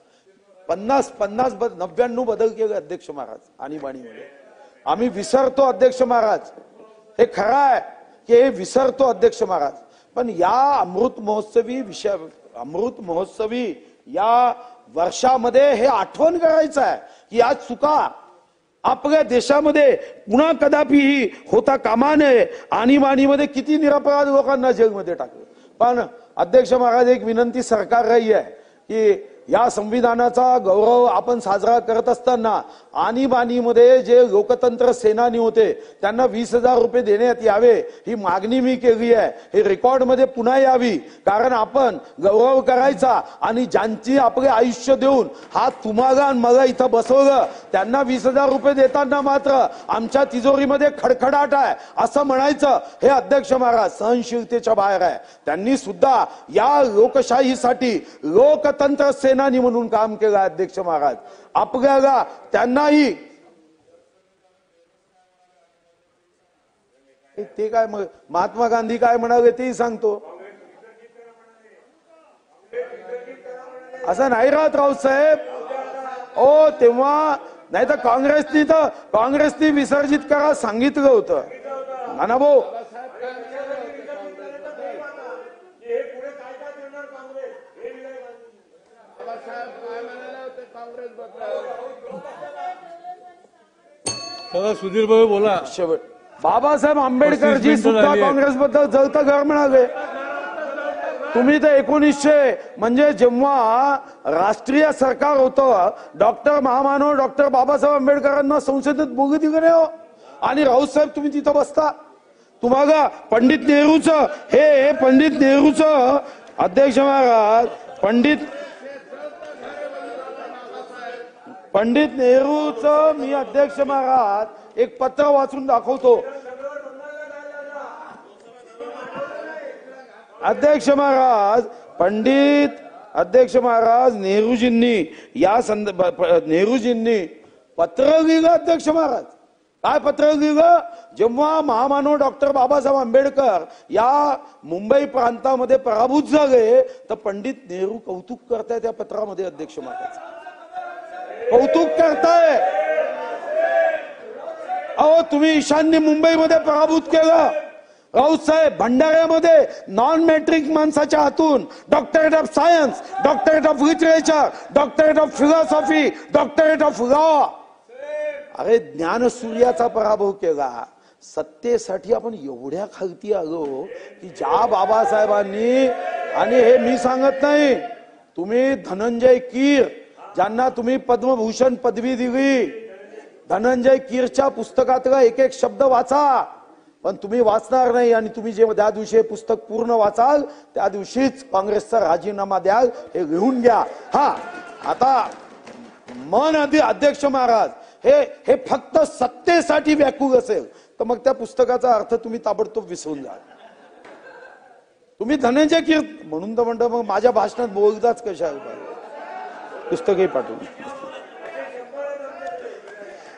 99 बदल केले अध्यक्ष महाराज आणीबाणीमध्ये. आम्ही विसरतो अध्यक्ष महाराज, हे खरं आहे की हे विसरतो अध्यक्ष महाराज. पण या अमृत महोत्सवी या वर्षामध्ये हे आठवण करायचं आहे की या चुका आपल्या देशामध्ये पुन्हा कदापिही होता कामा नये. आणीबाणीमध्ये किती निरपराध लोकांना जेलमध्ये टाकलं. पण अध्यक्ष महाराज एक विनंती सरकार राही आहे की या संविधानाचा गौरव आपण साजरा करत असताना आणीबाणीमध्ये जे लोकतंत्र सेनानी होते त्यांना 20,000 रुपये देण्यात यावे ही मागणी मी केली आहे. हे रेकॉर्डमध्ये पुन्हा यावी, कारण आपण गौरव करायचा आणि ज्यांची आपले आयुष्य देऊन हा तुम्हाला आणि मला इथं बसवलं त्यांना 20,000 रुपये देताना मात्र आमच्या तिजोरीमध्ये खडखडाट आहे असं म्हणायचं हे अध्यक्ष महाराज सहनशीलतेच्या बाहेर आहे. त्यांनी सुद्धा या लोकशाहीसाठी लोकतंत्र सेनानी म्हणून काम केलं अध्यक्ष महाराज. आपल्याला त्यांनाही ते काय महात्मा गांधी काय म्हणाले तेही सांगतो. असं नाही राहत रावसाहेब. ओ तेव्हा नाही तर काँग्रेसनी विसर्जित करा सांगितलं होतं ना भाऊ. सुधीर भाऊ बोला. बाबासाहेब आंबेडकरजी सुद्धा काँग्रेसबद्दल जळतं घर म्हणाले. तुम्ही तर 1900 म्हणजे जेव्हा राष्ट्रीय सरकार होतं डॉक्टर महामानव डॉक्टर बाबासाहेब आंबेडकरांना संसदेत बोलू दिलं नाही हो. आणि राऊत साहेब तुम्ही तिथं बसता. तुम्हाला पंडित नेहरूचं अध्यक्ष महाराज पंडित नेहरूचं मी अध्यक्ष महाराज एक पत्र वाचून दाखवतो. अध्यक्ष महाराज नेहरूजींनी पत्र लिहिलं. अध्यक्ष महाराज काय पत्र लिहिलं? जेव्हा महामानव डॉक्टर बाबासाहेब आंबेडकर या मुंबई प्रांतामध्ये पराभूत झाले तर पंडित नेहरू कौतुक करताय त्या पत्रामध्ये. अध्यक्ष महाराज कौतुक करताय. अहो तुम्ही ईशान्य मुंबईमध्ये पराभूत केलं. राऊत साहेब भंडाऱ्यामध्ये नॉन मॅट्रिक माणसाच्या हातून doctorate of science, doctorate of literature, doctorate of philosophy, doctorate of law, अरे ज्ञानसूर्याचा पराभव केला. सत्तेसाठी आपण एवढ्या खालती आलो की ज्या बाबासाहेबांनी, आणि हे मी सांगत नाही, तुम्ही धनंजय कीर ज्यांना तुम्ही पद्मभूषण पदवी दिली, धनंजय कीरच्या पुस्तकातला एक एक शब्द वाचा. पण तुम्ही वाचणार नाही आणि तुम्ही जे त्या दिवशी पुस्तक पूर्ण वाचाल त्या दिवशीच काँग्रेसचा राजीनामा द्याल हे लिहून घ्या. हा आता अध्यक्ष महाराज हे फक्त सत्तेसाठी व्याकुळ असेल तर मग त्या पुस्तकाचा अर्थ तुम्ही ताबडतोब विसरून जा. तुम्ही धनंजय कीर म्हणून तर म्हणतो मग माझ्या भाषणात बोलताच कशा पुस्तकही पाठवून.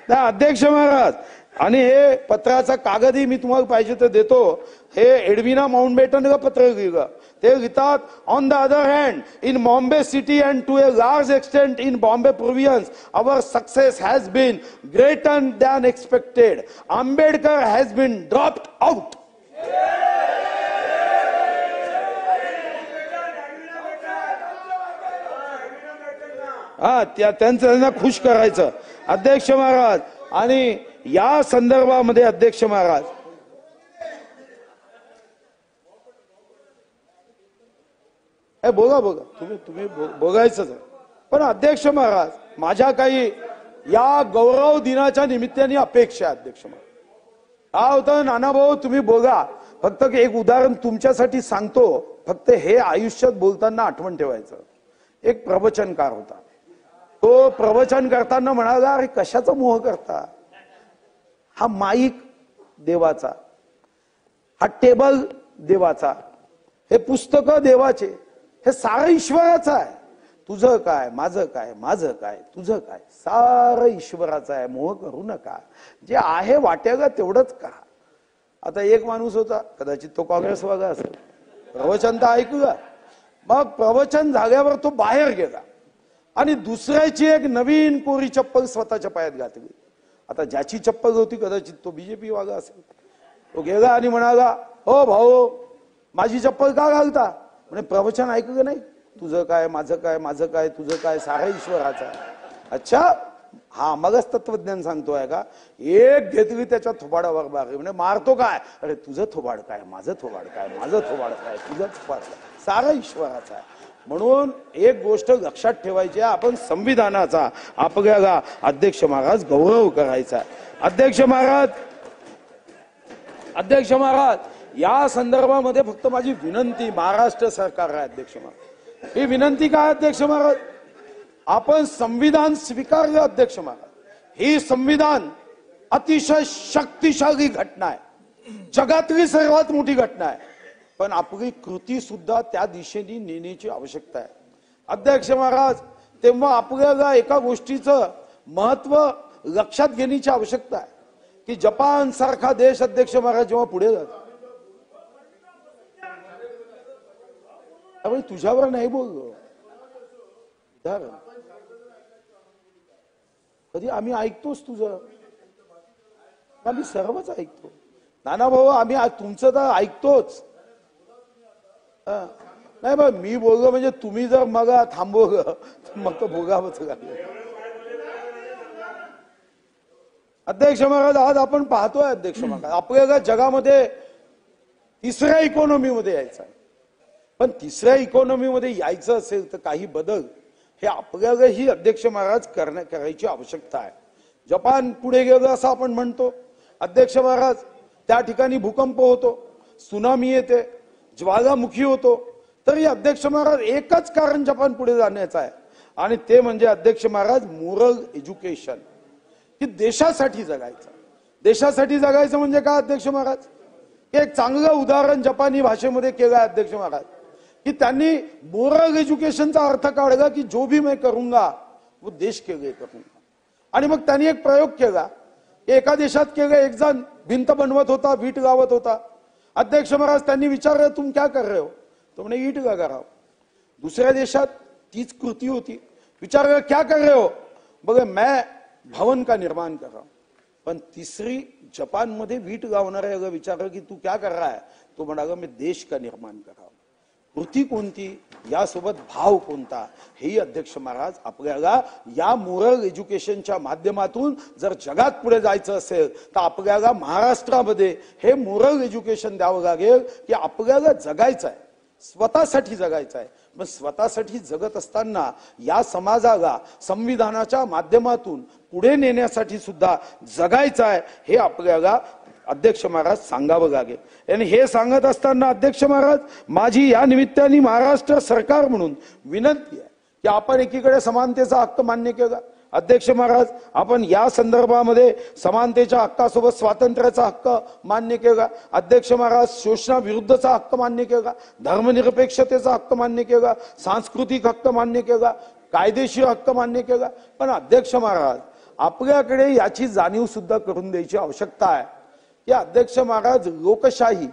अध्यक्ष महाराज आणि हे पत्राचा कागदही मी तुम्हाला पाहिजे तर देतो. हे एडविना माउंटबेटन पत्र लिहिलं. ते लिहितात, on the other hand in Bombay city and to a large extent in Bombay province our success has been greater than expected. Ambedkar has been dropped out. हा त्यांना खुश करायचं. अध्यक्ष महाराज आणि या संदर्भामध्ये अध्यक्ष महाराज बघा तुम्ही बघायचं. पण अध्यक्ष महाराज माझ्या काही या गौरव दिनाच्या निमित्ताने अपेक्षा आहे. अध्यक्ष महाराज काय होतं नानाभाऊ तुम्ही बघा, फक्त एक उदाहरण तुमच्यासाठी सांगतो. फक्त हे आयुष्यात बोलताना आठवण ठेवायचं. एक प्रवचनकार होता. तो प्रवचन करताना म्हणाला, अरे कशाचा मोह करता? हा माईक देवाचा, हा टेबल देवाचा, हे पुस्तक देवाचे, हे सारं ईश्वराचं आहे. तुझं काय माझं काय माझं काय तुझं काय सारं ईश्वराचं आहे. मोह करू नका. जे आहे वाट्याला तेवढंच का. आता एक माणूस होता, कदाचित तो काँग्रेसवाला असेल, प्रवचन तर ऐकलं. मग प्रवचन झाल्यावर तो बाहेर गेला आणि दुसऱ्याची एक नवीन कोरी चप्पल स्वतःच्या पायात घातली. आता ज्याची चप्पल होती कदाचित तो बीजेपी वाला असेल. तो गेला आणि म्हणाला, हो भाऊ माझी चप्पल का घालता? म्हणजे प्रवचन ऐकलं नाही? तुझं काय माझं काय माझं काय तुझं काय सारा ईश्वराचा आहे. अच्छा हा मगच तत्वज्ञान सांगतोय का? एक घेतली त्याच्या थोबाडावर बागे म्हणजे मारतो काय? अरे तुझं थोबाड काय माझं थोबाड काय माझं थोबाड काय तुझं थोबाड काय सारा ईश्वराचा आहे. म्हणून एक गोष्ट लक्षात ठेवायची आहे, आपण संविधानाचा आपल्याला अध्यक्ष महाराज गौरव करायचा आहे. अध्यक्ष महाराज या संदर्भामध्ये फक्त माझी विनंती महाराष्ट्र सरकार आहे. अध्यक्ष महाराज ही विनंती काय अध्यक्ष महाराज, आपण संविधान स्वीकारलं. अध्यक्ष महाराज ही संविधान अतिशय शक्तिशाली घटना आहे, जगातली सर्वात मोठी घटना आहे, पण आपली कृती सुद्धा त्या दिशेने नेण्याची आवश्यकता आहे. अध्यक्ष महाराज तेव्हा आपल्याला एका गोष्टीचं महत्व लक्षात घेण्याची आवश्यकता आहे की जपान सारखा देश अध्यक्ष महाराज जेव्हा पुढे जातो, आपण तुझ्यावर नाही बोललो, कधी आम्ही ऐकतोच तुझं, आम्ही सर्वच ऐकतो. नाना भाऊ आम्ही तुमचं तर ऐकतोच. नाही बा मी बोललो म्हणजे तुम्ही जर मग थांबवलं मग तो भोगावंच लागलं. अध्यक्ष महाराज आज आपण पाहतोय अध्यक्ष महाराज आपल्याला जगामध्ये तिसऱ्या इकॉनॉमीमध्ये यायचं आहे, पण तिसऱ्या इकॉनॉमीमध्ये यायचं असेल तर काही बदल हे आपल्यालाही अध्यक्ष महाराज करायची आवश्यकता आहे. जपान पुढे गेलं असं आपण म्हणतो अध्यक्ष महाराज, त्या ठिकाणी भूकंप होतो, सुनामी येते, ज्वालामुखी होतो, तरी अध्यक्ष महाराज एकच कारण जपान पुढे जाण्याचं आहे आणि ते म्हणजे अध्यक्ष महाराज मोरल एज्युकेशन, की देशासाठी जगायचं. देशासाठी जगायचं म्हणजे काय अध्यक्ष महाराज, एक चांगलं उदाहरण जपानी भाषेमध्ये केलं आहे अध्यक्ष महाराज, की त्यांनी मोरल एज्युकेशनचा अर्थ काढला की जो भी मैं करूंगा वो देश के लिए करूंगा. आणि मग त्यांनी एक प्रयोग केला, एका देशात केलं, एक जण भिंत बनवत होता, वीट लावत होता. अध्यक्ष महाराज त्यांनी विचारलं तुम क्या कर रहे हो, तो म्हणे ईट लगा रहा हूं. दुसऱ्या देशात तीच कृती होती, विचारलं क्या कर रहे हो, बघा मैं भवन का निर्माण कर रहा हूं. पण तिसरी जपान मध्ये वीट लावणाऱ्याला विचारलं की तू क्या कर रहा है, तो म्हणाला मैं देश का निर्माण कर रहा हूं. कृती कोणती यासोबत भाव कोणता हेही अध्यक्ष महाराज आपल्याला या मोरल एज्युकेशनच्या माध्यमातून जर जगात पुढे जायचं असेल तर आपल्याला महाराष्ट्रामध्ये हे मोरल एज्युकेशन द्यावं लागेल की आपल्याला जगायचं आहे, स्वतःसाठी जगायचं आहे. पण स्वतःसाठी जगत असताना या समाजाला संविधानाच्या माध्यमातून पुढे नेण्यासाठी सुद्धा जगायचं आहे हे आपल्याला अध्यक्ष महाराज सांगावं लागेल. आणि हे सांगत असताना अध्यक्ष महाराज माझी या निमित्ताने महाराष्ट्र सरकार म्हणून विनंती आहे की आपण एकीकडे समानतेचा हक्क मान्य केला. अध्यक्ष महाराज आपण या संदर्भामध्ये समानतेच्या हक्कासोबत स्वातंत्र्याचा हक्क मान्य केला. अध्यक्ष महाराज शोषणाविरुद्धचा हक्क मान्य केला, धर्मनिरपेक्षतेचा हक्क मान्य केला, सांस्कृतिक हक्क मान्य केला, कायदेशीर हक्क मान्य केला. पण अध्यक्ष महाराज आपल्याकडे याची जाणीव सुद्धा करून द्यायची आवश्यकता आहे की अध्यक्ष महाराज लोकशाही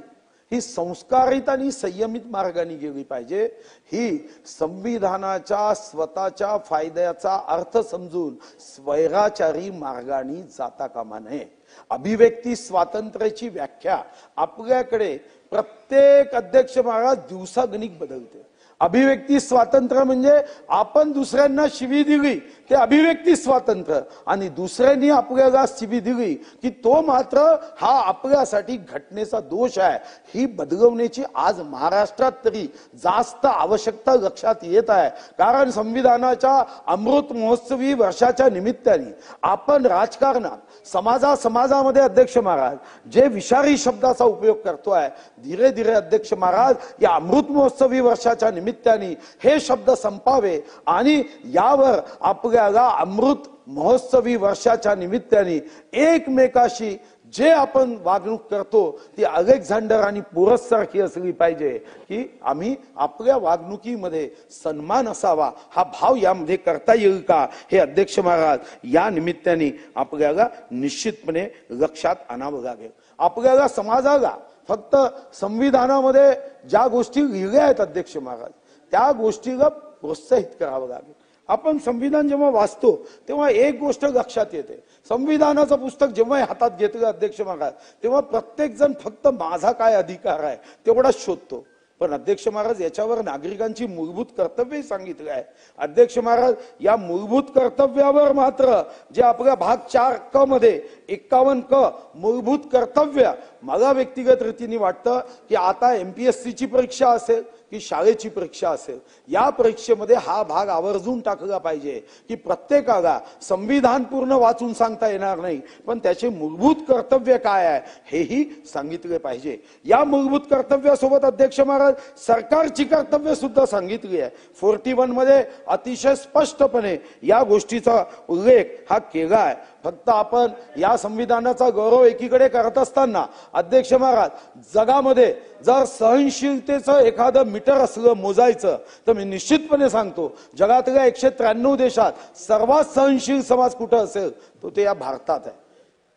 ही संस्कारित आणि संयमित मार्गाने गेली पाहिजे. ही संविधानाच्या स्वतःच्या फायद्याचा अर्थ समजून स्वैराचारी मार्गाने जाता कामा नये. अभिव्यक्ती स्वातंत्र्याची व्याख्या आपल्याकडे प्रत्येक अध्यक्ष महाराज दिवसागणिक बदलते. अभिव्यक्ती स्वातंत्र्य म्हणजे आपण दुसऱ्यांना शिवी दिली ते अभिव्यक्ती स्वातंत्र्य, आणि दुसऱ्यांनी आपल्याला शिवी दिली की तो मात्र हा आपल्यासाठी घटनेचा दोष आहे. ही बदलवण्याची आज महाराष्ट्रात तरी जास्त आवश्यकता लक्षात येत आहे. कारण संविधानाच्या अमृत महोत्सवी वर्षाच्या निमित्ताने आपण राजकारणात समाजामध्ये अध्यक्ष महाराज जे विषारी शब्दाचा उपयोग करतोय, धीरे धीरे अध्यक्ष महाराज या अमृत महोत्सवी वर्षाच्या निमित्ताने हे शब्द संपावे आणि यावर आपल्याला अमृत महोत्सवी वर्षाच्या निमित्ताने एकमेकाशी जे आपण वागणूक करतो ती अलेक्झांडर आणि पोरस सारखी असली पाहिजे की आम्ही आपल्या वागणुकीमध्ये सन्मान असावा. हा भाव यामध्ये करता येईल का हे अध्यक्ष महाराज या निमित्ताने आपल्याला निश्चितपणे लक्षात आणावं लागेल. आपल्याला समाजाला फक्त संविधानामध्ये ज्या गोष्टी लिहिल्या आहेत अध्यक्ष महाराज त्या गोष्टीला प्रोत्साहित करावं लागेल. आपण संविधान जेव्हा वाचतो तेव्हा एक गोष्ट लक्षात येते, संविधानाचं पुस्तक जेव्हा हातात घेतलं अध्यक्ष महाराज तेव्हा प्रत्येक जण फक्त माझा काय अधिकार आहे तेवढाच शोधतो. पण अध्यक्ष महाराज याच्यावर नागरिकांची मूलभूत कर्तव्य सांगितलं आहे. अध्यक्ष महाराज या मूलभूत कर्तव्यावर मात्र जे आपल्या भाग 4 क मध्ये 51 क मूलभूत कर्तव्य मला व्यक्तिगत रीतीने वाटतं की आता MPSC ची परीक्षा असेल की शाळेची परीक्षा असेल, या परीक्षेमध्ये हा भाग आवर्जून टाकला पाहिजे की प्रत्येकाला संविधान पूर्ण वाचून सांगता येणार नाही, पण त्याचे मूलभूत कर्तव्य काय आहे हेही सांगितले पाहिजे. या मूलभूत कर्तव्यासोबत अध्यक्ष महाराज सरकारची कर्तव्य सुद्धा सांगितली आहे. 41 मध्ये अतिशय स्पष्टपणे या गोष्टीचा उल्लेख हा केला आहे. फक्त आपण या संविधानाचा गौरव एकीकडे करत असताना अध्यक्ष महाराज, जगामध्ये जर सहनशीलतेचं एखादं मीटर असलं मोजायचं तर मी निश्चितपणे सांगतो जगातल्या 193 देशात सर्वात सहनशील समाज कुठं असेल तो ते या भारतात आहे,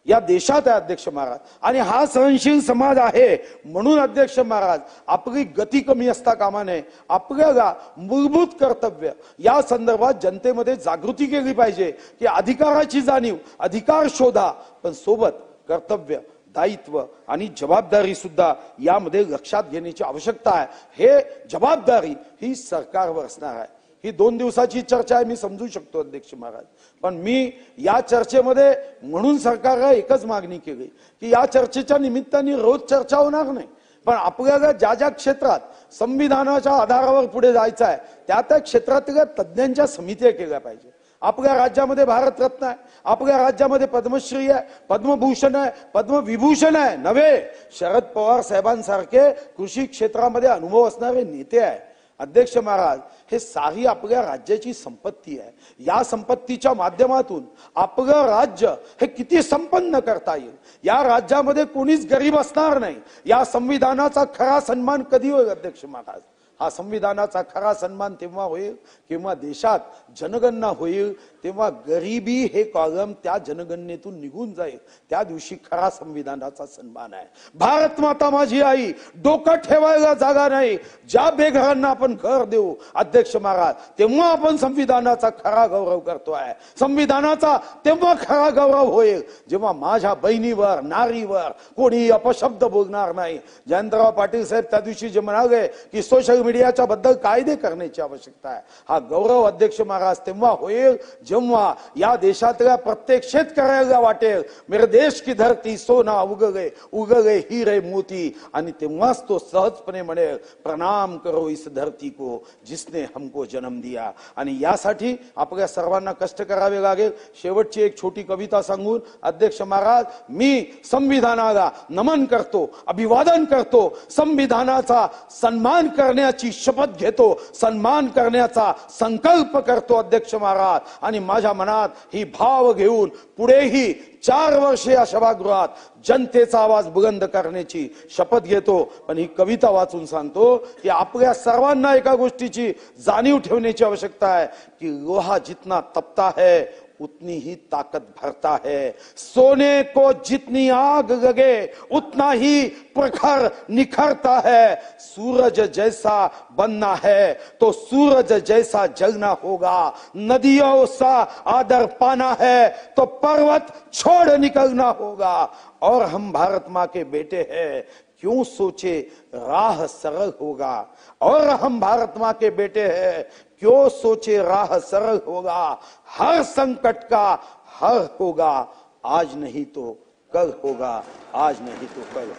या देशात आहे अध्यक्ष महाराज. आणि हा सहनशील समाज आहे म्हणून अध्यक्ष महाराज आपली गती कमी असता कामा नये. आपल्याला मूलभूत कर्तव्य या संदर्भात जनतेमध्ये जागृती केली पाहिजे की अधिकाराची जाणीव, अधिकार शोधा, पण सोबत कर्तव्य, दायित्व आणि जबाबदारी सुद्धा यामध्ये लक्षात घेण्याची आवश्यकता आहे. हे जबाबदारी ही सरकारवर असणार आहे. ही 2 दिवसाची चर्चा आहे, मी समजू शकतो अध्यक्ष महाराज, पण मी या चर्चेमध्ये म्हणून सरकारला एकच मागणी केली की या चर्चेच्या निमित्ताने रोज चर्चा होणार नाही, पण आपल्याला ज्या ज्या क्षेत्रात संविधानाच्या आधारावर पुढे जायचं आहे त्या त्या क्षेत्रातल्या तज्ज्ञांच्या समित्या केल्या पाहिजे. आपल्या राज्यामध्ये भारतरत्न आहे, आपल्या राज्यामध्ये पद्मश्री आहे, पद्मभूषण आहे, पद्मविभूषण आहे नव्हे, शरद पवार साहेबांसारखे कृषी क्षेत्रामध्ये अनुभव असणारे नेते आहे. अध्यक्ष महाराज, हे सारी आपल्या राज्याची संपत्ती आहे. या संपत्तीच्या माध्यमातून आपलं राज्य हे किती संपन्न करता येईल, या राज्यामध्ये कोणीच गरीब असणार नाही. या संविधानाचा खरा सन्मान कधी होईल अध्यक्ष महाराज? हा संविधानाचा खरा सन्मान तेव्हा होईल किंवा देशात जनगणना होईल, तेव्हा गरिबी हे कॉलम त्या जनगणनेतून निघून जाईल. त्या दिवशी खरा संविधानाचा सन्मान आहे. भारत माता माझी आई, डोकं ठेवायला जागा नाही. ज्या बेघरांना आपण घर देऊ अध्यक्ष महाराज, तेव्हा आपण संविधानाचा खरा गौरव करतोय. संविधानाचा तेव्हा खरा गौरव होईल जेव्हा माझ्या बहिणीवर, नारीवर कोणी अपशब्द बोलणार नाही. जयंतराव पाटील साहेब त्या दिवशी जे म्हणाले की सोशल मीडियाच्या बद्दल कायदे करण्याची आवश्यकता आहे, हा गौरव अध्यक्ष महाराज तेव्हा होईल जेव्हा या देशातल्या प्रत्येक शेतकऱ्याला वाटेल मेरे देश की धरती सोना उगले उगले हीरे मोती, आणि तेव्हाच तो सहजपणे म्हणेल प्रणाम करो इस धरती को जिसने हमको जन्म दिया. आणि यासाठी आपल्या सर्वांना कष्ट करावे लागेल. शेवटची एक छोटी कविता सांगून अध्यक्ष महाराज, मी संविधानाला नमन करतो, अभिवादन करतो, संविधानाचा सन्मान करण्याची शपथ घेतो, सन्मान करण्याचा संकल्प करतो अध्यक्ष महाराज. आणि माझ्या मनात ही भाव घेऊन पुढेही 4 वर्षे या सभागृहात जनतेचा आवाज बुलंद करण्याची शपथ घेतो. पण ही कविता वाचून सांगतो की आपल्या सर्वांना एका गोष्टीची जाणीव ठेवण्याची आवश्यकता आहे की लोहा जितना तपता है उतनी ही ताकत भरता है, सोने को जितनी आग लगे उतना ही प्रखर निखरता है, सूरज जैसा बनना है तो सूरज जैसा जलना होगा, नदियों सा आदर पाना है तो पर्वत छोड़ निकलना होगा, और हम भारत माँ के बेटे हैं क्यों सोचे राह सरल होगा, और हम भारत माँ के बेटे हैं क्यों सोचे राह सरल होगा, हर संकट का हल होगा, आज नहीं तो कल होगा, आज नहीं तो कल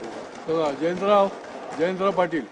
होगा. जयंतराव पाटील.